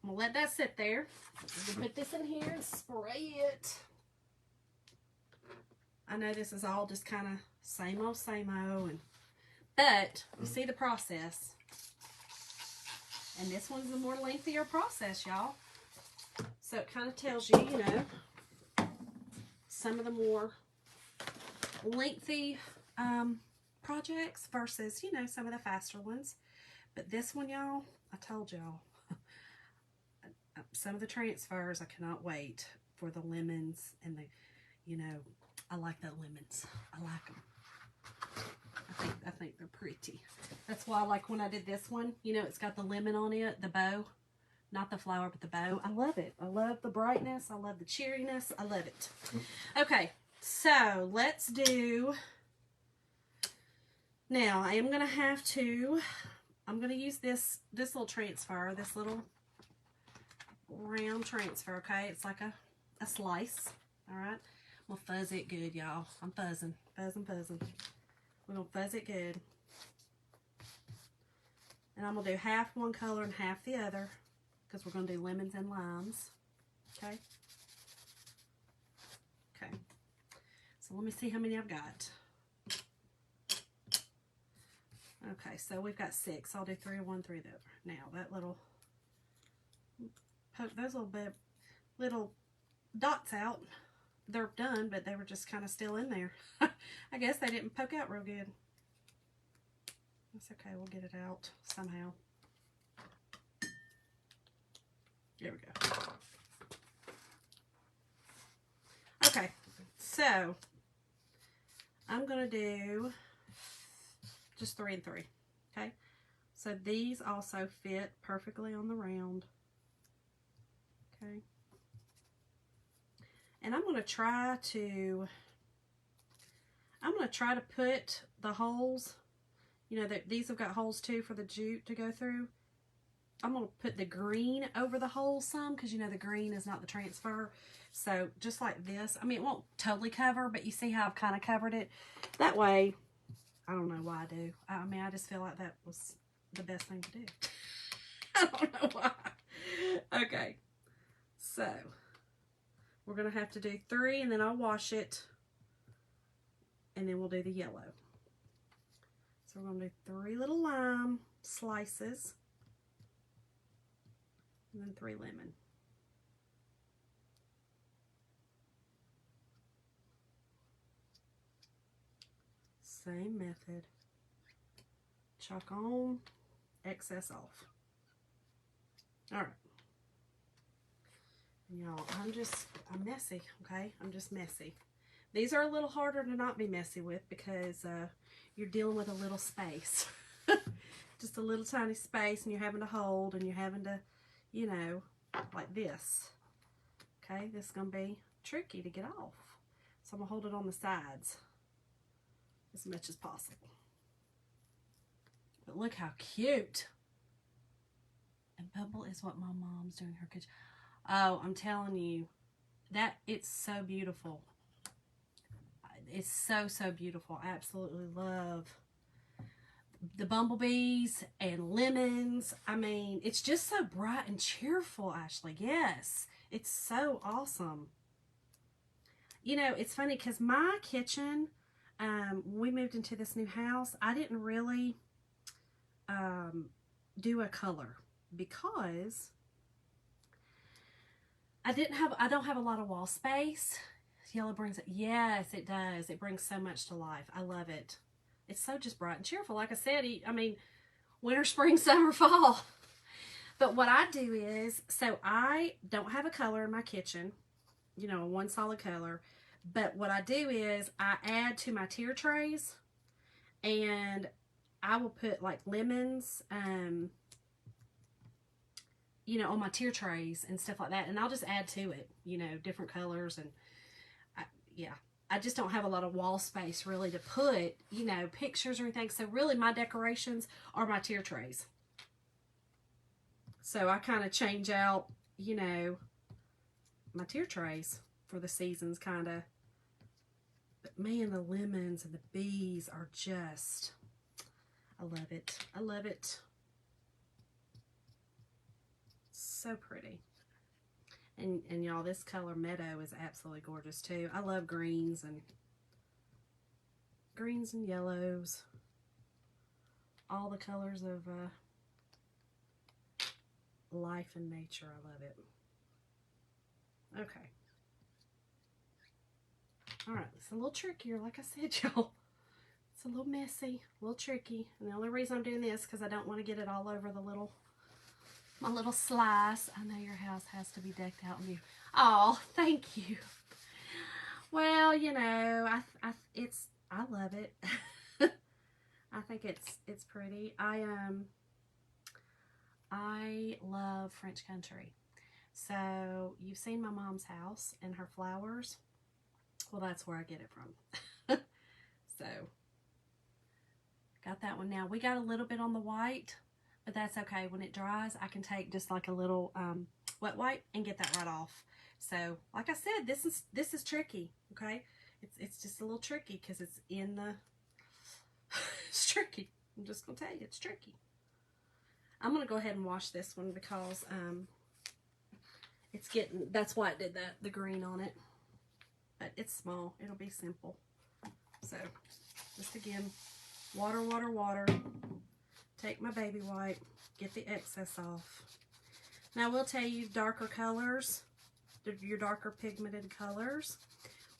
going to let that sit there. I'm going to put this in here and spray it. I know this is all just kind of same old, but you see the process. And this one's a more lengthier process, y'all. So it kind of tells you, you know, some of the more lengthy projects versus, you know, some of the faster ones. But this one, y'all, I told y'all, some of the transfers, I cannot wait for the lemons and the, you know, I like the lemons. I like them. I think they're pretty. That's why, like, when I did this one, you know, it's got the lemon on it, the bow. Not the flower, but the bow. I love it. I love the brightness. I love the cheeriness. I love it. Okay, so let's do... Now, I am going to have to... I'm going to use this little transfer, this little round transfer, okay? It's like a slice, all right? I'm going to fuzz it good, y'all. I'm fuzzing. Fuzzing. We're going to fuzz it good. And I'm going to do half one color and half the other because we're going to do lemons and limes. Okay? Okay. So let me see how many I've got. Okay, so we've got 6. I'll do 3 of one, 3 of the other. Now, that little, poke those little dots out. They're done, but they were just kind of still in there. I guess they didn't poke out real good. That's okay, we'll get it out somehow. There we go. Okay, so I'm going to do just 3 and 3, okay? So these also fit perfectly on the round, okay? And I'm going to try to put the holes, you know, these have got holes too for the jute to go through. I'm going to put the green over the holes some because, you know, the green is not the transfer. So just like this, I mean, it won't totally cover, but you see how I've kind of covered it? That way, I don't know why I do. I mean, I just feel like that was the best thing to do. I don't know why. Okay, so we're going to have to do 3 and then I'll wash it and then we'll do the yellow. So we're going to do 3 little lime slices and then 3 lemon. Same method. Chalk on, excess off. All right. Y'all, I'm messy, okay? I'm just messy. These are a little harder to not be messy with because you're dealing with a little space. Just a little tiny space and you're having to hold and you're having to, you know, like this. Okay, this is going to be tricky to get off. So I'm going to hold it on the sides as much as possible. But look how cute. And Bubble is what my mom's doing in her kitchen. Oh, I'm telling you, that it's so beautiful. It's so, so beautiful. I absolutely love the bumblebees and lemons. I mean, it's just so bright and cheerful, Ashley. Yes, it's so awesome. You know, it's funny because my kitchen, when we moved into this new house, I didn't really do a color because I don't have a lot of wall space. Yellow brings it. Yes, it does. It brings so much to life. I love it. It's so just bright and cheerful. Like I said, I mean, winter, spring, summer, fall. But what I do is, so I don't have a color in my kitchen, you know, one solid color. But what I do is I add to my tier trays, and I will put like lemons, you know, on my tier trays and stuff like that. And I'll just add to it, you know, different colors. And yeah, I just don't have a lot of wall space really to put, you know, pictures or anything. So really my decorations are my tier trays. So I kind of change out, you know, my tier trays for the seasons kind of. But man, the lemons and the bees are just, I love it. I love it. So pretty. And y'all, this color meadow is absolutely gorgeous too. I love greens and yellows. All the colors of life and nature. I love it. Okay. All right, it's a little trickier, like I said, y'all. It's a little messy, a little tricky. And the only reason I'm doing this because I don't want to get it all over my little slice. I know your house has to be decked out and beautiful. Oh, thank you. Well, you know, I love it. I think it's pretty. I love French country. So you've seen my mom's house and her flowers. Well, that's where I get it from. So got that one. Now we got a little bit on the white, but that's okay. When it dries, I can take just like a little wet wipe and get that right off. So like I said, this is tricky. Okay, it's just a little tricky because it's in the. It's tricky. I'm just gonna tell you, it's tricky. I'm gonna go ahead and wash this one because it's getting. That's why it did that. The green on it, but it's small. It'll be simple. So just again, water, water, water. Take my baby wipe, get the excess off. Now I will tell you, darker colors, your darker pigmented colors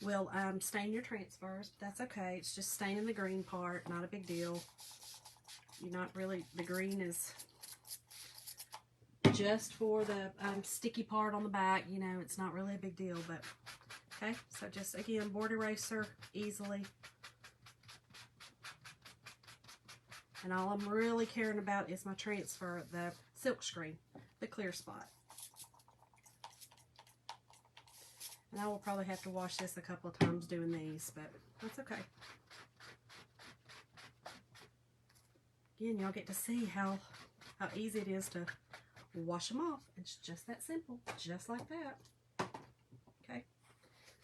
will stain your transfers. That's okay. It's just staining the green part, not a big deal. You're not really, the green is just for the sticky part on the back. You know, it's not really a big deal, but okay. So just again, board eraser easily. And all I'm really caring about is my transfer, the silk screen, the clear spot. And I will probably have to wash this a couple of times doing these, but that's okay. Again, y'all get to see how easy it is to wash them off. It's just that simple, just like that. Okay,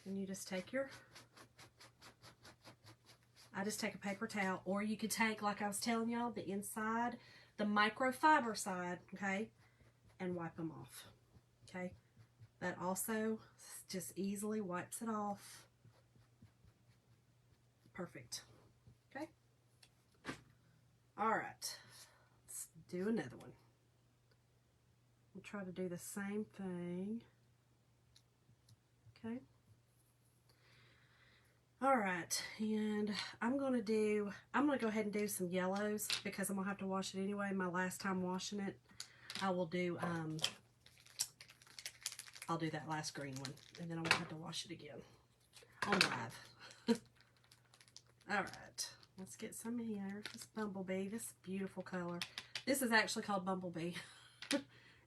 and you just take I just take a paper towel, or you could take, like I was telling y'all, the inside, the microfiber side, okay, and wipe them off, okay. That also just easily wipes it off. Perfect. Okay. All right. Let's do another one. We'll try to do the same thing. Okay. All right, and I'm gonna go ahead and do some yellows because I'm gonna have to wash it anyway. My last time washing it, I will do I'll do that last green one, and then I won't have to wash it again on live. All right, let's get some here. This Bumblebee, this beautiful color. This is actually called Bumblebee.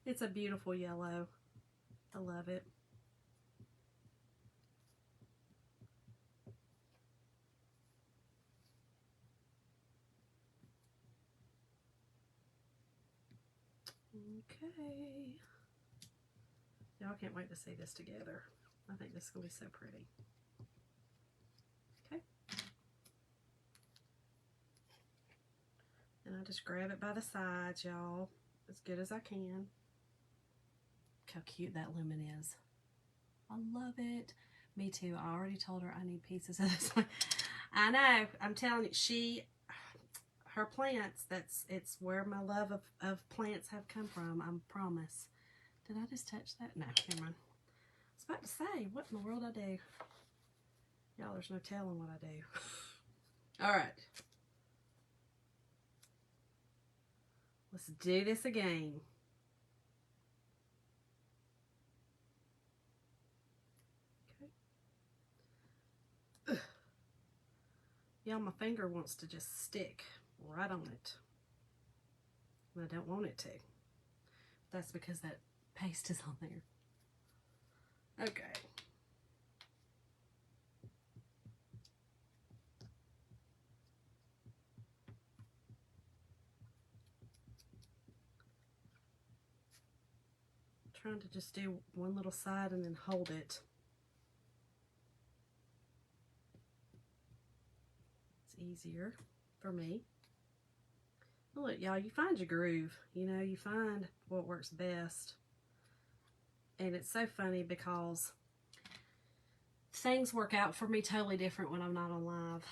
It's a beautiful yellow. I love it. Okay. Y'all can't wait to see this together. I think this is going to be so pretty. Okay. And I just grab it by the sides, y'all, as good as I can. Look how cute that lemon is. I love it. Me too. I already told her I need pieces of this one. I know. I'm telling you, her plants. It's where my love of plants have come from. I promise. Did I just touch that? No, never mind. I was about to say, what in the world I do? Y'all, there's no telling what I do. All right. Let's do this again. Okay. Y'all, my finger wants to just stick right on it. And I don't want it to. That's because that paste is on there. Okay. Trying to just do one little side and then hold it. It's easier for me. Look, y'all, you find your groove. You know, you find what works best. And it's so funny because things work out for me totally different when I'm not on live.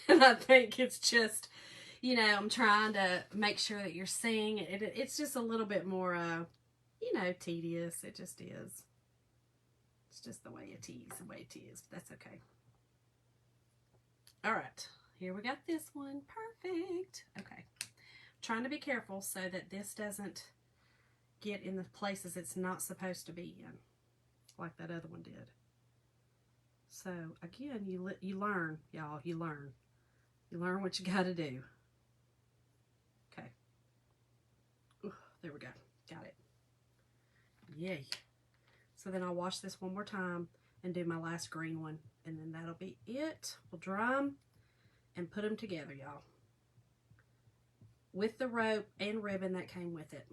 And I think it's just, you know, I'm trying to make sure that you're seeing it. It's just a little bit more, you know, tedious. It just is. It's just the way it is, but that's okay. All right, here we got this one. Perfect. Okay. Trying to be careful so that this doesn't get in the places it's not supposed to be in, like that other one did. So again, you learn, y'all. You learn what you got to do. Okay. Ooh, there we go. Got it. Yay. So then I'll wash this one more time and do my last green one, and then that'll be it. We'll dry them and put them together, y'all, with the rope and ribbon that came with it.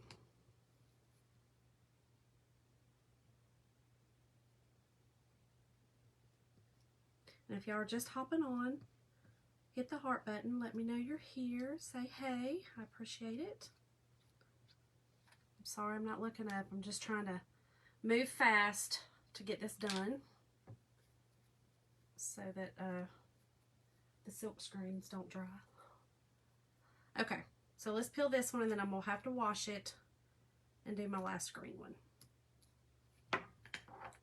And if y'all are just hopping on, hit the heart button. Let me know you're here. Say hey. I appreciate it. I'm sorry I'm not looking up. I'm just trying to move fast to get this done so that the silk screens don't dry. Okay, so let's peel this one, and then I'm going to have to wash it and do my last green one.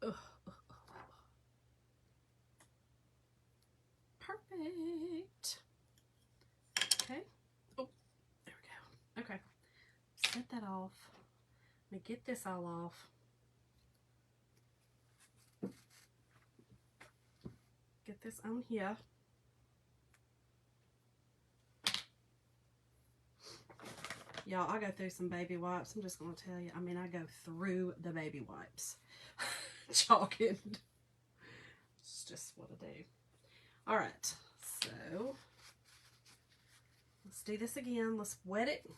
Ugh. Perfect. Okay. Oh, there we go. Okay. Set that off. Let me get this all off. Get this on here. Y'all, I go through some baby wipes. I'm just going to tell you. I mean, I go through the baby wipes. Chalking. It's just what I do. All right. So, let's do this again. Let's wet it.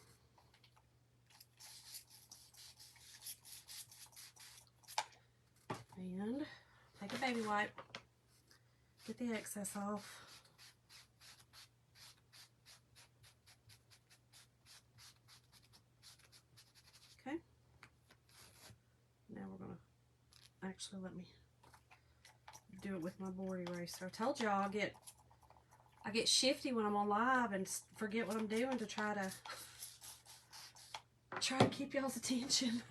And take a baby wipe. Get the excess off. Okay. Now we're going to actually let me do it with my board eraser. I told y'all I get shifty when I'm on live and forget what I'm doing to try to keep y'all's attention.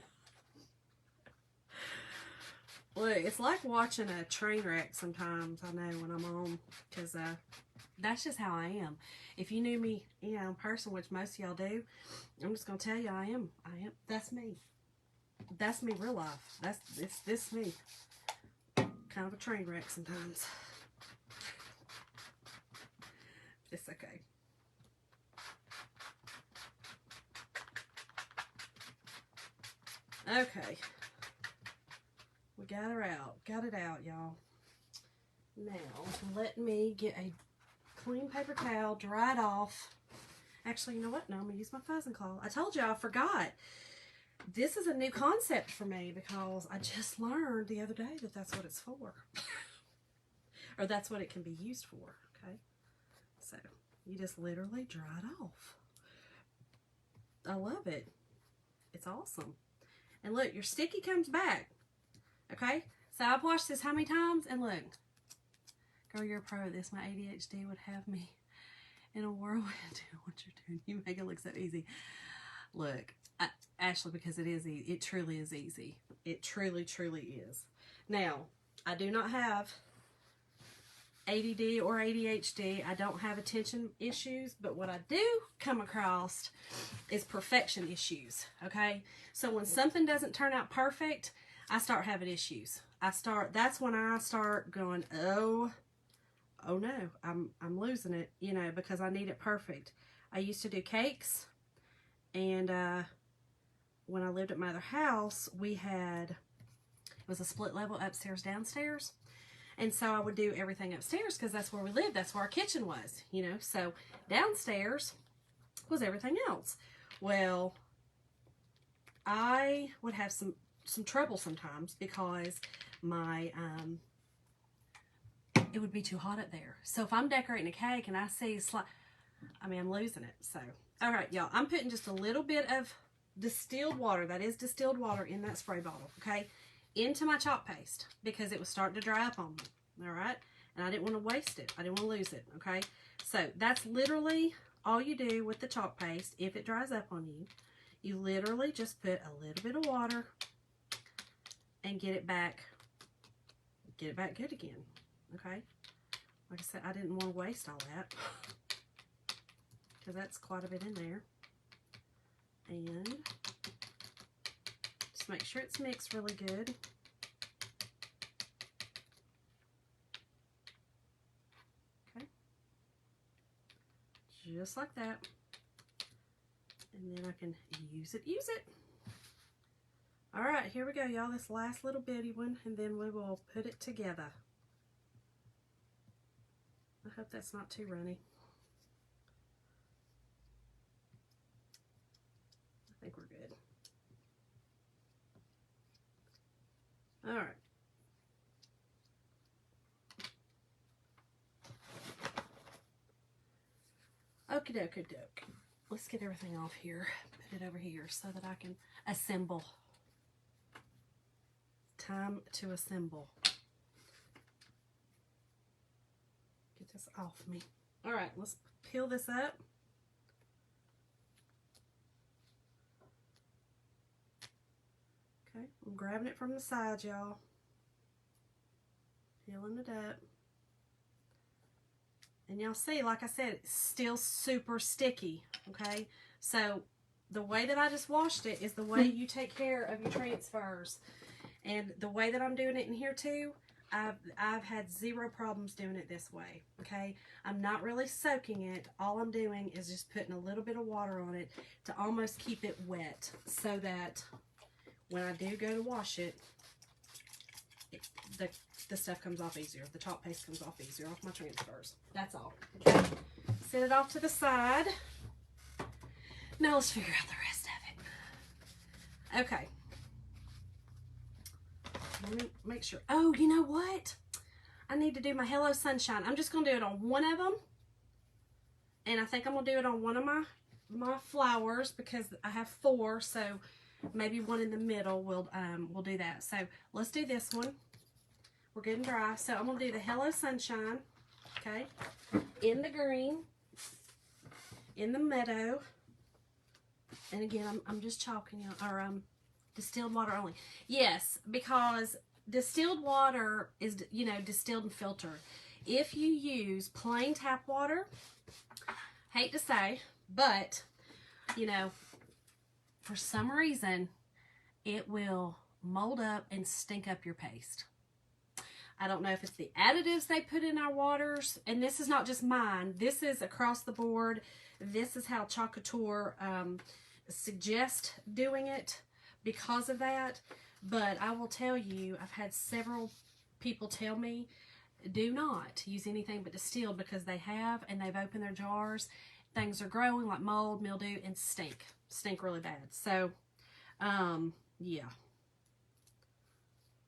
Look, it's like watching a train wreck sometimes, I know, when I'm on, because that's just how I am. If you knew me, you know, in person, which most of y'all do, I'm just going to tell you I am. That's me. That's me real life. This me. Kind of a train wreck sometimes. It's okay. Okay. We got her out. Got it out, y'all. Now, let me get a clean paper towel, dry it off. Actually, you know what? No, I'm going to use my fuzzing claw. I told y'all I forgot. This is a new concept for me because I just learned the other day that that's what it's for. Or that's what it can be used for, okay? So, you just literally dry it off. I love it. It's awesome. And look, your sticky comes back. Okay? So I've watched this how many times? And look. Girl, you're a pro at this. My ADHD would have me. in a whirlwind doing what you're doing. You make it look so easy. Look, Ashley, because it is easy. It truly is easy. It truly, truly is. Now, I do not have ADD or ADHD. I don't have attention issues, but what I do come across is perfection issues, okay? So when something doesn't turn out perfect, I start having issues. That's when I start going, oh no, I'm losing it, you know, because I need it perfect. I used to do cakes, and when I lived at my other house, it was a split level upstairs, downstairs. And so I would do everything upstairs because that's where we lived. That's where our kitchen was, you know. So downstairs was everything else. Well, I would have some trouble sometimes because it would be too hot up there. So if I'm decorating a cake and I see I'm losing it. So, all right, y'all, I'm putting just a little bit of distilled water, that is distilled water, in that spray bottle, okay, into my chalk paste because it was starting to dry up on me, all right? And I didn't want to waste it. I didn't want to lose it, okay? So that's literally all you do with the chalk paste. If it dries up on you, you literally just put a little bit of water and get it back good again, okay? Like I said, I didn't want to waste all that because that's quite a bit in there. And just make sure it's mixed really good. Okay. Just like that. And then I can use it. All right, here we go, y'all. This last little bitty one, and then we will put it together. I hope that's not too runny. I think we're good. All right. Okie dokie doke. Let's get everything off here. Put it over here so that I can assemble. Time to assemble. Get this off me. All right, let's peel this up. Okay, I'm grabbing it from the side, y'all. Peeling it up. And y'all see, like I said, it's still super sticky, okay? So the way that I just washed it is the way you take care of your transfers. And the way that I'm doing it in here too, I've had zero problems doing it this way, okay? I'm not really soaking it. All I'm doing is just putting a little bit of water on it to almost keep it wet so that when I do go to wash it, the stuff comes off easier. The chalk paste comes off easier off my transfers. That's all. Okay. Set it off to the side. Now let's figure out the rest of it. Okay. Let me make sure. Oh, you know what? I need to do my Hello Sunshine. I'm just going to do it on one of them. And I think I'm going to do it on one of my flowers because I have 4. So maybe one in the middle will do that. So let's do this one. We're getting dry. So I'm going to do the Hello Sunshine, okay, in the green, in the meadow, and again, I'm just chalking, or distilled water only. Yes, because distilled water is, you know, distilled and filtered. If you use plain tap water, hate to say, but, you know, for some reason, it will mold up and stink up your paste. I don't know if it's the additives they put in our waters, and this is not just mine. This is across the board. This is how Chalkateur suggest doing it because of that. But I will tell you, I've had several people tell me, do not use anything but distilled because they have, and they've opened their jars. Things are growing like mold, mildew, and stink. Stink really bad. So, yeah.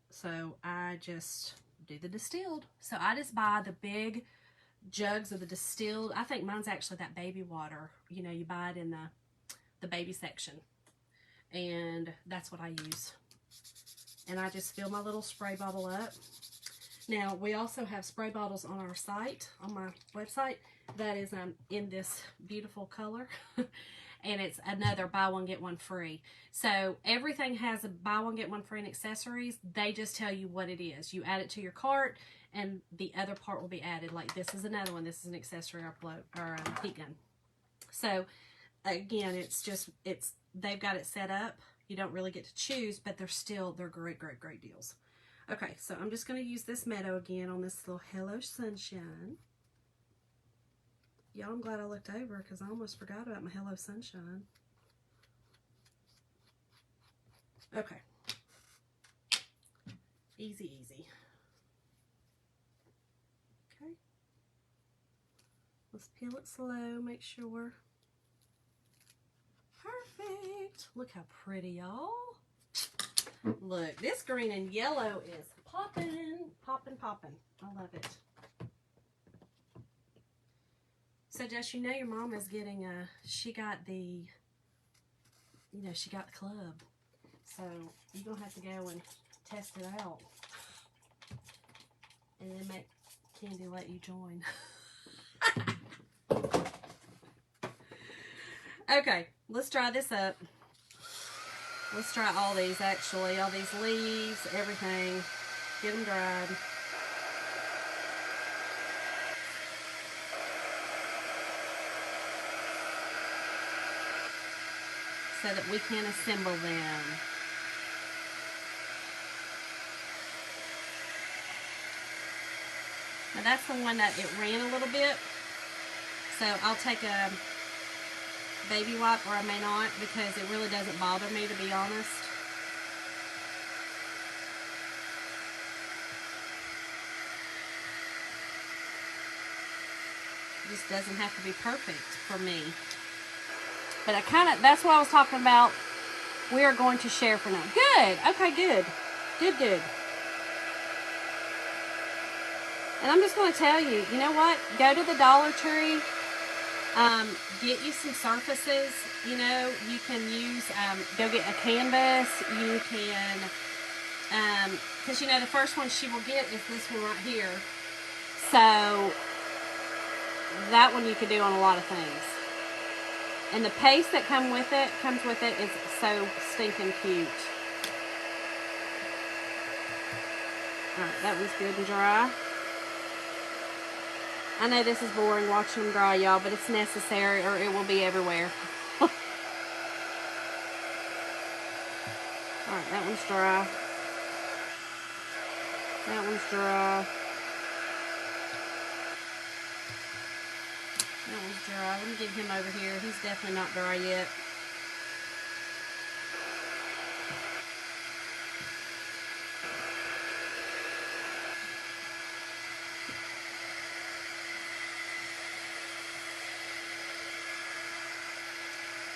So I just do the distilled. So I just buy the big jugs of the distilled. I think mine's actually that baby water. You know, you buy it in the baby section. And that's what I use. And I just fill my little spray bottle up. Now, we also have spray bottles on our site, on my website, that is in this beautiful color. And it's another buy one get one free. So everything has a buy one get one free in accessories. They just tell you what it is. You add it to your cart, and the other part will be added. Like this is another one. This is an accessory or heat gun. So again, they've got it set up. You don't really get to choose, but they're great deals. Okay, so I'm just going to use this Meadow again on this little Hello Sunshine. Y'all, I'm glad I looked over because I almost forgot about my Hello Sunshine. Okay. Easy, easy. Okay. Let's peel it slow, make sure. Perfect. Look how pretty, y'all. Look, this green and yellow is popping, popping, popping. I love it. So, Jess, you know your mom is getting she got the club. So, you're going to have to go and test it out. And then make Candy let you join. Okay, let's dry this up. Let's try all these, actually. All these leaves, everything. Get them dried. So that we can assemble them. Now that's the one that it ran a little bit. So I'll take a baby wipe, or I may not, because it really doesn't bother me, to be honest. It just doesn't have to be perfect for me. But that's what I was talking about. We are going to share for now. Good. Okay, good. Good. And I'm just going to tell you, you know what? Go to the Dollar Tree. Get you some surfaces. You know, you can use, go get a canvas. You can, because, you know, the first one she will get is this one right here. So, that one you could do on a lot of things. And the paste that comes with it is so stinking cute. Alright, that was good and dry. I know this is boring watching them dry, y'all, but it's necessary or it will be everywhere. Alright, that one's dry. That one's dry. That one's dry. Let me get him over here. He's definitely not dry yet.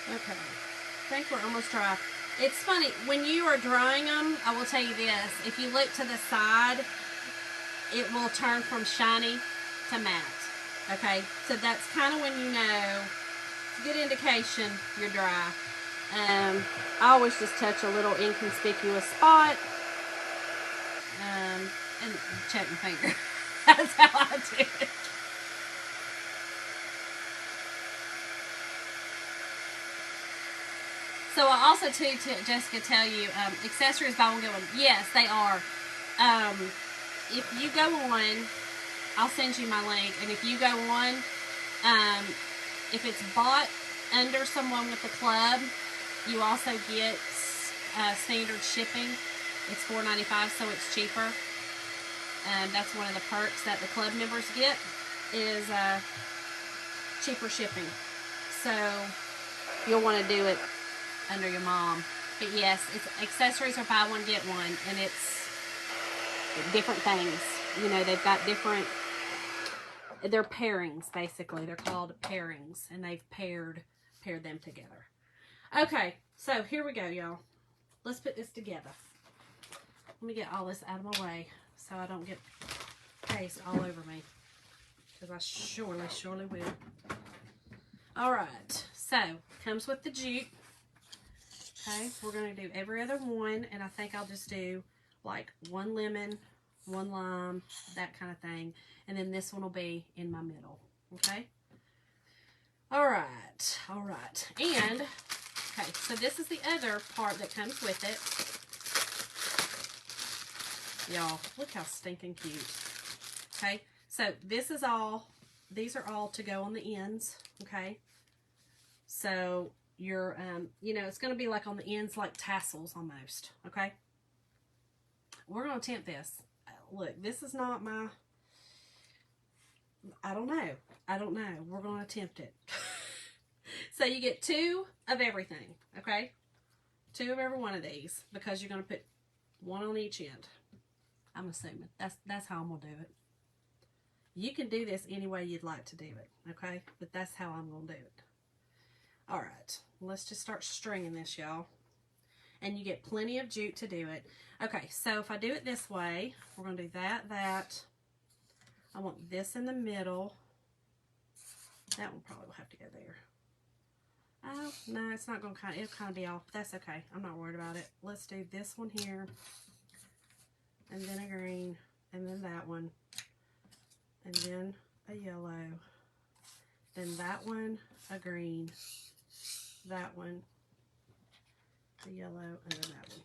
Okay, I think we're almost dry. It's funny, when you are drying them, I will tell you this, if you look to the side, it will turn from shiny to matte. Okay, so that's kind of when you know, it's a good indication you're dry. I always just touch a little inconspicuous spot, and check my finger. That's how I do it. So I also, too, Jessica, tell you, accessories buy one, get one. Yes, they are. If you go on, I'll send you my link, and if you go on, if it's bought under someone with the club, you also get standard shipping. It's $4.95, so it's cheaper. That's one of the perks that the club members get, is cheaper shipping. So you'll want to do it under your mom. But yes, it's accessories are buy one get one, and it's different things. You know, they've got different, they're pairings, basically. They're called pairings, and they've paired them together. Okay, so here we go, y'all. Let's put this together. Let me get all this out of my way so I don't get paste all over me, because I surely will. All right, so comes with the jute. Okay, we're going to do every other one, and I think I'll just do like one lemon, one lime, that kind of thing. And then this one will be in my middle, okay? All right. And, okay, so this is the other part that comes with it. Y'all, look how stinking cute. Okay, so this is all, these are all to go on the ends, okay? So your, you know, it's going to be like on the ends like tassels almost, okay? We're going to attempt this. Look, this is not my, I don't know. We're going to attempt it. So you get 2 of everything, okay? 2 of every one of these, because you're going to put 1 on each end. I'm assuming. That's how I'm going to do it. You can do this any way you'd like to do it, okay? But that's how I'm going to do it. All right, let's just start stringing this, y'all. And you get plenty of jute to do it. Okay, so if I do it this way, we're going to do that. I want this in the middle. That one probably will have to go there. Oh, no, it's not going to it'll kind of be off. That's okay. I'm not worried about it. Let's do this one here. And then a green. And then that one. And then a yellow. Then that one, a green. That one, the yellow, and then that one.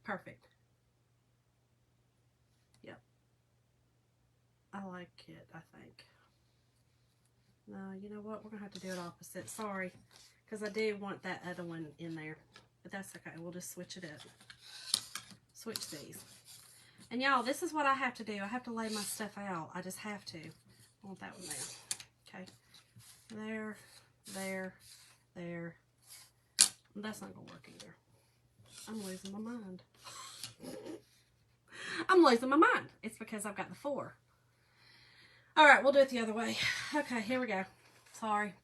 Perfect. Yep. I like it, I think. No, you know what? We're going to have to do it opposite. Sorry. Because I do want that other one in there. But that's okay. We'll just switch it up. Switch these. And y'all, this is what I have to do. I have to lay my stuff out. I just have to. I want that one there. Okay. There, there, there. That's not going to work either. I'm losing my mind. I'm losing my mind. It's because I've got the 4. All right, we'll do it the other way. Okay, here we go. Sorry.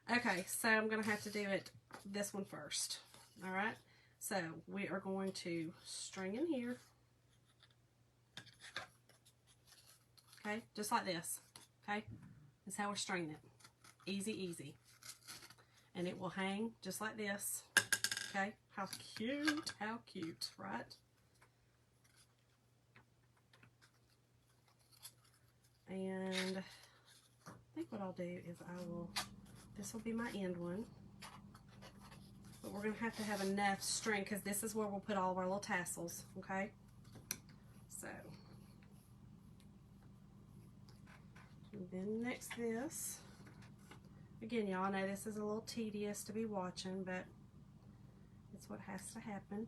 Okay, so I'm going to have to do it this one first. All right, so we are going to string in here. Okay, just like this. Okay, that's how we're stringing it. Easy, easy. And it will hang just like this. Okay, how cute, right? And I think what I'll do is this will be my end one. But we're going to have enough string, because this is where we'll put all of our little tassels, okay? So, and then next this. Again, y'all know this is a little tedious to be watching, but it's what has to happen.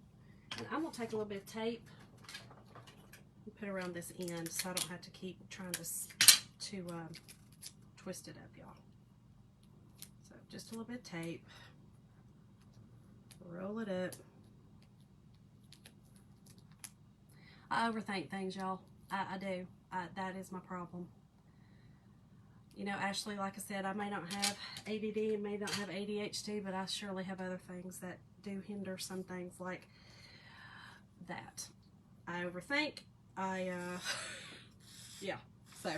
And I'm going to take a little bit of tape and put around this end so I don't have to keep trying to twist it up, y'all. So just a little bit of tape. Roll it up. I overthink things, y'all. I do. That is my problem. You know, Ashley, like I said, I may not have ADD and may not have ADHD, but I surely have other things that do hinder some things like that. I overthink. Yeah. So,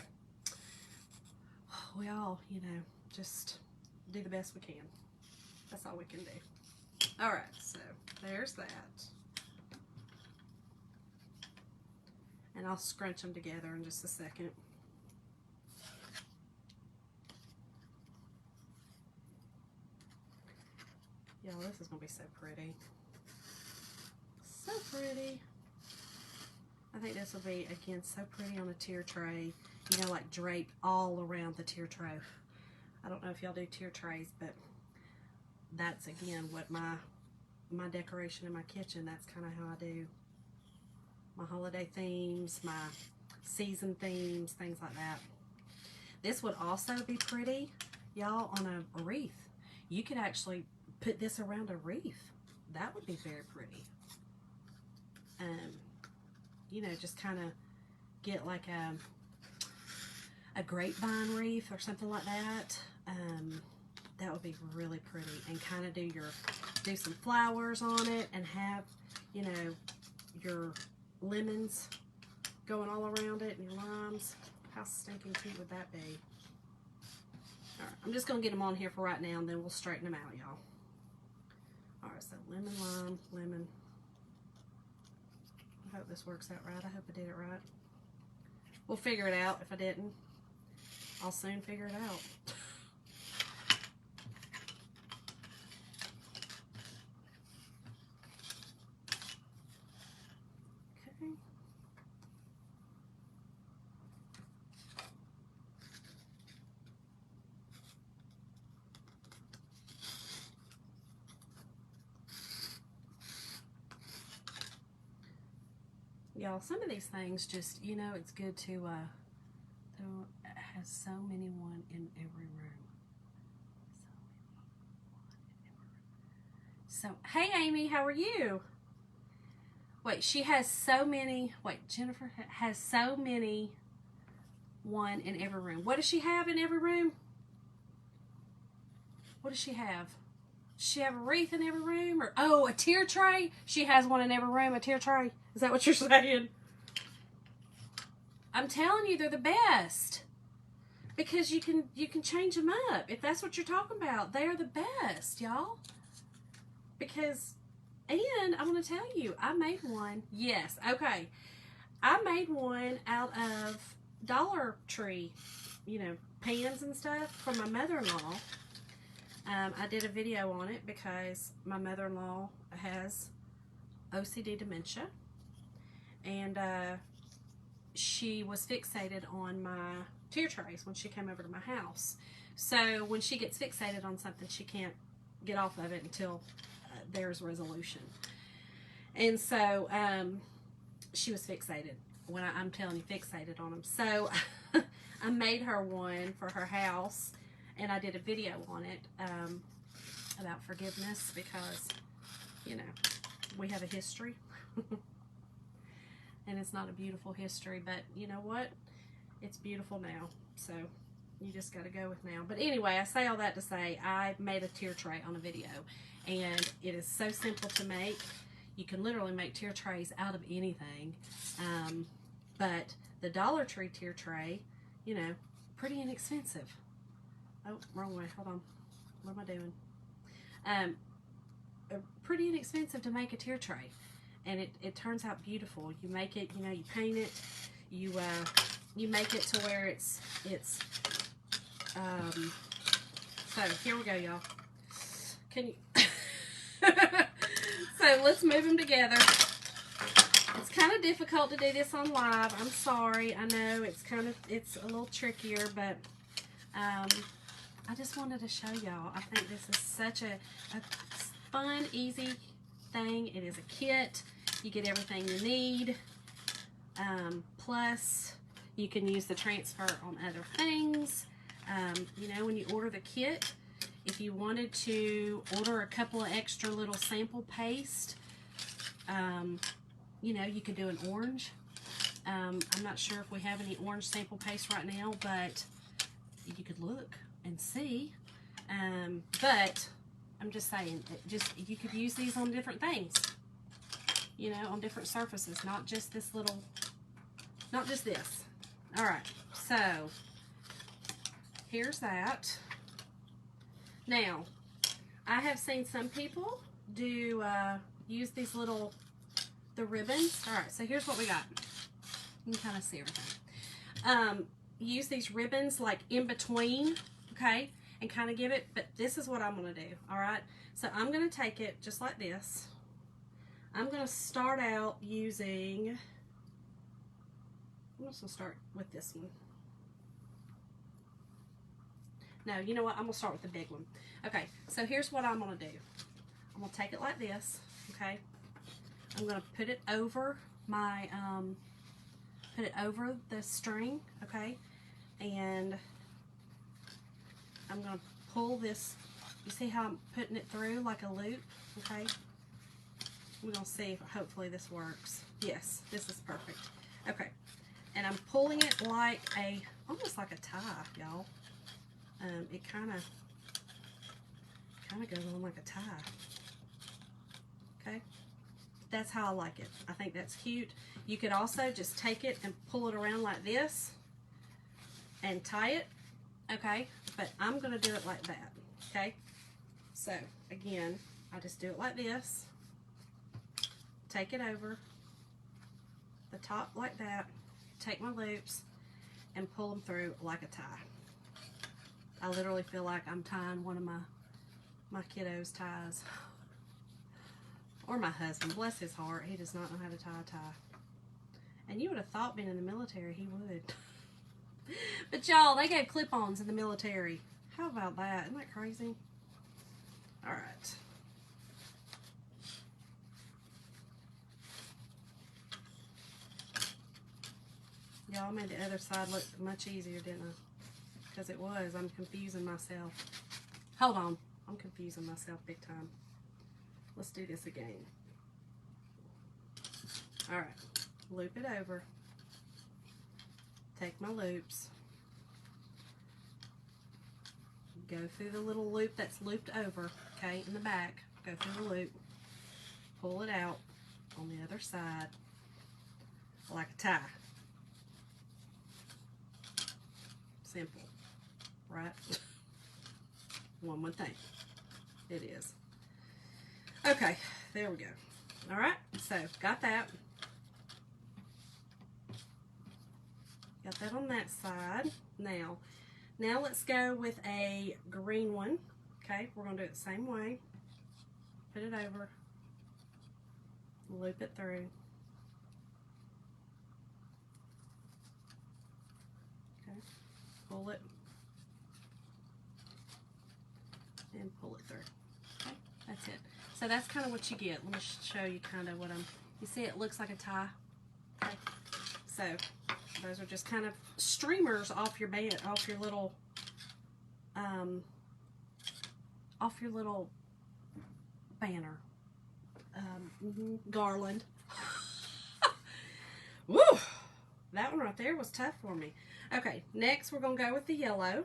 we all, you know, just do the best we can. That's all we can do. All right, so there's that. And I'll scrunch them together in just a second. Y'all, this is going to be so pretty. So pretty. I think this will be, again, so pretty on a tier tray. You know, like draped all around the tier tray. I don't know if y'all do tier trays, but that's, again, what my decoration in my kitchen, that's kind of how I do my holiday themes, my season themes, things like that. This would also be pretty, y'all, on a wreath. You could actually put this around a wreath. That would be very pretty. You know, just kind of get like a grapevine wreath or something like that. That would be really pretty. And kind of do some flowers on it and have, you know, your lemons going all around it and your limes. How stinking cute would that be? All right, I'm just going to get them on here for right now, and then we'll straighten them out, y'all. All right, so lemon, lime, lemon. I hope this works out right. I hope I did it right. We'll figure it out. If I didn't, I'll soon figure it out. Y'all, some of these things just, you know, it's good to, there has so many one in every room. So, hey Amy, how are you? Wait, she has so many, wait, Jennifer has so many one in every room. What does she have in every room? What does she have? Does she have a wreath in every room? Or, oh, a tier tray? She has one in every room, a tier tray. Is that what you're saying? I'm telling you, they're the best. Because you can change them up. If that's what you're talking about, they are the best, y'all. Because, and I'm going to tell you, I made one. Yes, okay. I made one out of Dollar Tree, you know, pans and stuff for my mother-in-law. I did a video on it because my mother-in-law has OCD dementia. And she was fixated on my tier trays when she came over to my house. So when she gets fixated on something, she can't get off of it until there's resolution. And so she was fixated. When I'm telling you, fixated on them. So I made her one for her house, and I did a video on it about forgiveness because, you know, we have a history. And it's not a beautiful history, but you know what? It's beautiful now. So you just got to go with now. But anyway, I say all that to say I made a tier tray on a video, and it is so simple to make. You can literally make tier trays out of anything. But the Dollar Tree tier tray, you know, pretty inexpensive. Oh, wrong way. Hold on. What am I doing? Pretty inexpensive to make a tier tray. And it turns out beautiful. You make it, you know, you paint it, you make it to where it's so here we go, y'all. Can you so let's move them together. It's kind of difficult to do this on live. I'm sorry. I know it's a little trickier, but I just wanted to show y'all. I think this is such a fun, easy thing. It is a kit. You get everything you need. Plus, you can use the transfer on other things. You know, when you order the kit, if you wanted to order a couple of extra little sample paste, you know, you could do an orange. I'm not sure if we have any orange sample paste right now, but you could look and see. But I'm just saying, you could use these on different things, you know, on different surfaces, not just this little, not just this. All right, so here's that. Now, I have seen some people do use these the ribbons. All right, so here's what we got. You can kind of see everything. Use these ribbons like in between, okay, and kind of give it, but this is what I'm going to do, all right? So I'm going to take it just like this. I'm going to start out using, I'm just going to start with this one. No, you know what? I'm going to start with the big one. Okay, so here's what I'm going to do. I'm going to take it like this, okay? I'm going to put it over my, put it over the string, okay? And I'm going to pull this, you see how I'm putting it through like a loop, okay? We're going to see if hopefully this works. Yes, this is perfect. Okay, and I'm pulling it like almost like a tie, y'all. It kind of goes on like a tie. Okay, that's how I like it. I think that's cute. You could also just take it and pull it around like this and tie it. Okay, but I'm going to do it like that. Okay, so again, I just do it like this. Take it over the top like that. Take my loops and pull them through like a tie. I literally feel like I'm tying one of my kiddos' ties. Or my husband, bless his heart, he does not know how to tie a tie. And you would have thought being in the military he would. But y'all, they gave clip-ons in the military. How about that? Isn't that crazy? All right. Y'all made the other side look much easier, didn't I? Because it was. I'm confusing myself. Hold on. I'm confusing myself big time. Let's do this again. Alright. Loop it over. Take my loops. Go through the little loop that's looped over, okay, in the back. Go through the loop. Pull it out on the other side like a tie. Simple, right? One would think. It is. Okay, there we go. All right, so got that. Got that on that side. Now let's go with a green one. Okay, we're gonna do it the same way. Put it over. Loop it through. Okay, pull it and pull it through. Okay, that's it. So that's kind of what you get. Let me show you kind of what you see it looks like a tie. Okay, so those are just kind of streamers off your band, off your little banner. Garland. Woo! That one right there was tough for me. Okay, next we're going to go with the yellow.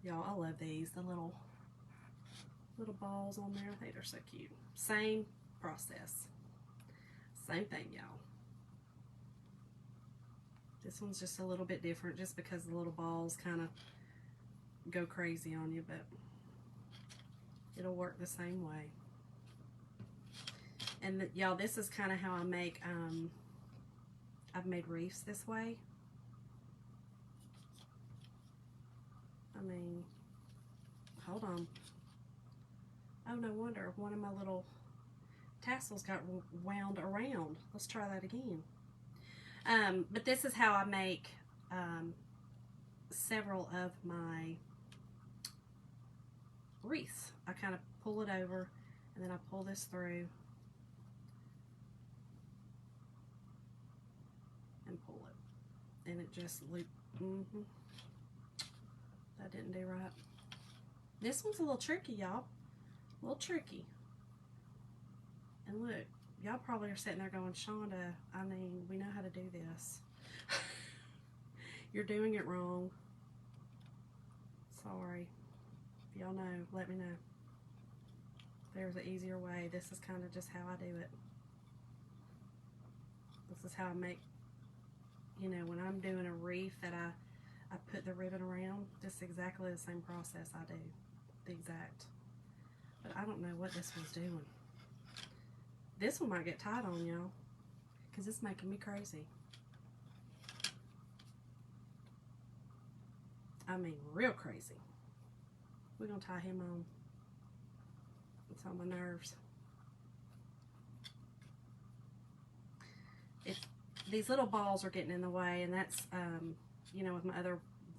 Y'all, I love these. The little balls on there. I think they're so cute. Same process. Same thing, y'all. This one's just a little bit different just because the little balls kind of go crazy on you, but it'll work the same way. And y'all, this is kind of how I make, I've made reefs this way. I mean, hold on. Oh, no wonder one of my little tassels got wound around. Let's try that again. But this is how I make several of my wreaths. I kind of pull it over and then I pull this through and pull it, and it just loop. That didn't do right. This one's a little tricky, y'all. A little tricky. And look, y'all probably are sitting there going, Shonda, I mean, we know how to do this. You're doing it wrong. Sorry. If y'all know, let me know. There's an easier way. This is kind of just how I do it. This is how I make, you know, when I'm doing a reef that I put the ribbon around, just exactly the same process I do. The exact. But I don't know what this one's doing. This one might get tied on, y'all, because it's making me crazy. I mean, real crazy. We're going to tie him on. It's on my nerves. These little balls are getting in the way, and that's, you know, with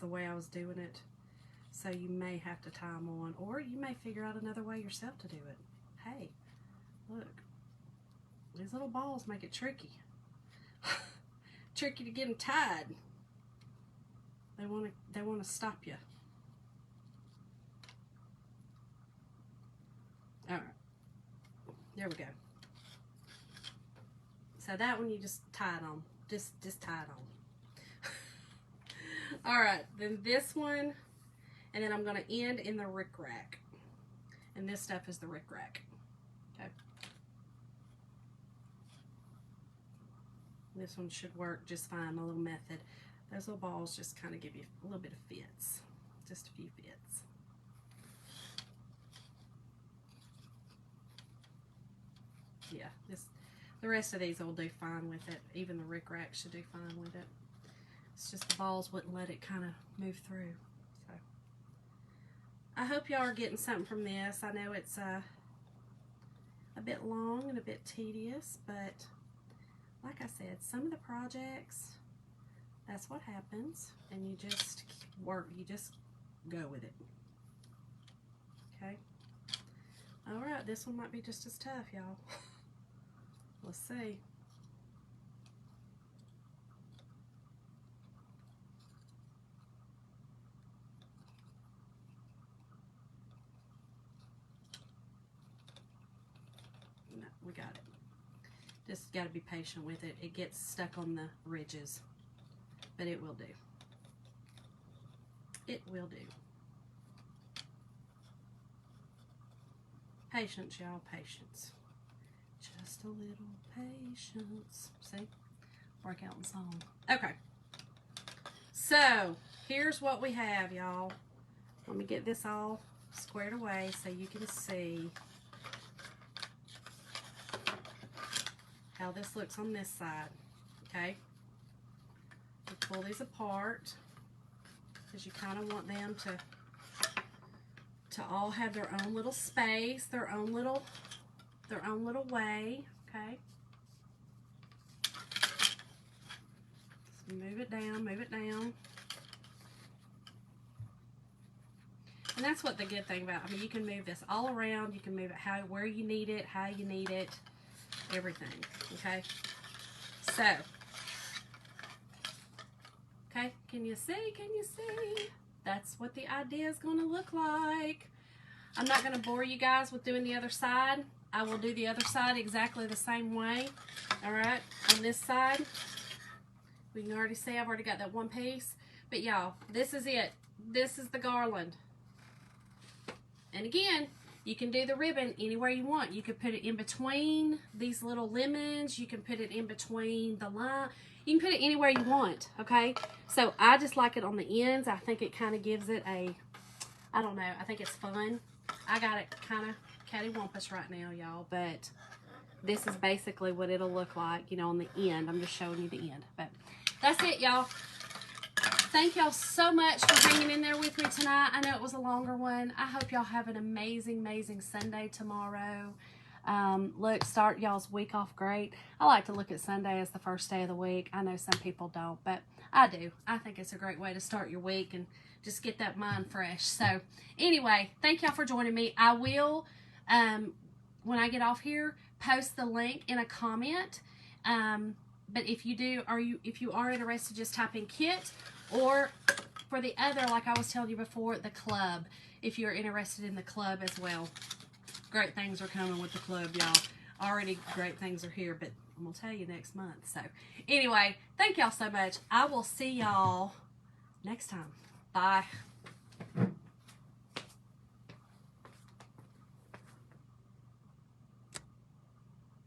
the way I was doing it. So you may have to tie them on, or you may figure out another way yourself to do it. Hey, look. These little balls make it tricky. Tricky to get them tied. They want to stop you. All right. There we go. So that one you just tie it on. Just tie it on. All right. Then this one, and then I'm going to end in the rickrack. And this stuff is the rickrack. Okay. This one should work just fine, my little method. Those little balls just kind of give you a little bit of fits. Just a few fits. Yeah, the rest of these will do fine with it. Even the rickrack should do fine with it. It's just the balls wouldn't let it kind of move through. So I hope y'all are getting something from this. I know it's a bit long and a bit tedious, but like I said, some of the projects, that's what happens, and you just work, you just go with it. Okay. All right, this one might be just as tough, y'all. Let's see. We got it. Just got to be patient with it. It gets stuck on the ridges, but it will do. It will do. Patience, y'all, patience. Just a little patience. See? Break out in song. Okay. So, here's what we have, y'all. Let me get this all squared away so you can see how this looks on this side. Okay? We pull these apart because you kind of want them to all have their own little space, their own little way. Okay? So move it down, move it down. And that's what the good thing about, I mean, you can move this all around. You can move it where you need it, how you need it, everything. Okay? So, okay, can you see? Can you see? That's what the idea is going to look like. I'm not going to bore you guys with doing the other side. I will do the other side exactly the same way. All right, on this side, we can already see I've already got that one piece. But y'all, this is it. This is the garland. And again, you can do the ribbon anywhere you want. You could put it in between these little lemons. You can put it in between the line. You can put it anywhere you want, okay? So I just like it on the ends. I think it kind of gives it a, I don't know, I think it's fun. I got it kind of cattywampus right now, y'all, but this is basically what it'll look like, you know, on the end. I'm just showing you the end, but that's it, y'all. Thank y'all so much for hanging in there with me tonight. I know it was a longer one. I hope y'all have an amazing, amazing Sunday tomorrow. Look, start y'all's week off great. I like to look at Sunday as the first day of the week. I know some people don't, but I do. I think it's a great way to start your week and just get that mind fresh. So anyway, thank y'all for joining me. I will, when I get off here, post the link in a comment. But if you are interested, just type in kit, or for the other, like I was telling you before, the club, if you're interested in the club as well. Great things are coming with the club, y'all. Already great things are here, but I'm going to tell you next month. So anyway, thank y'all so much. I will see y'all next time. Bye.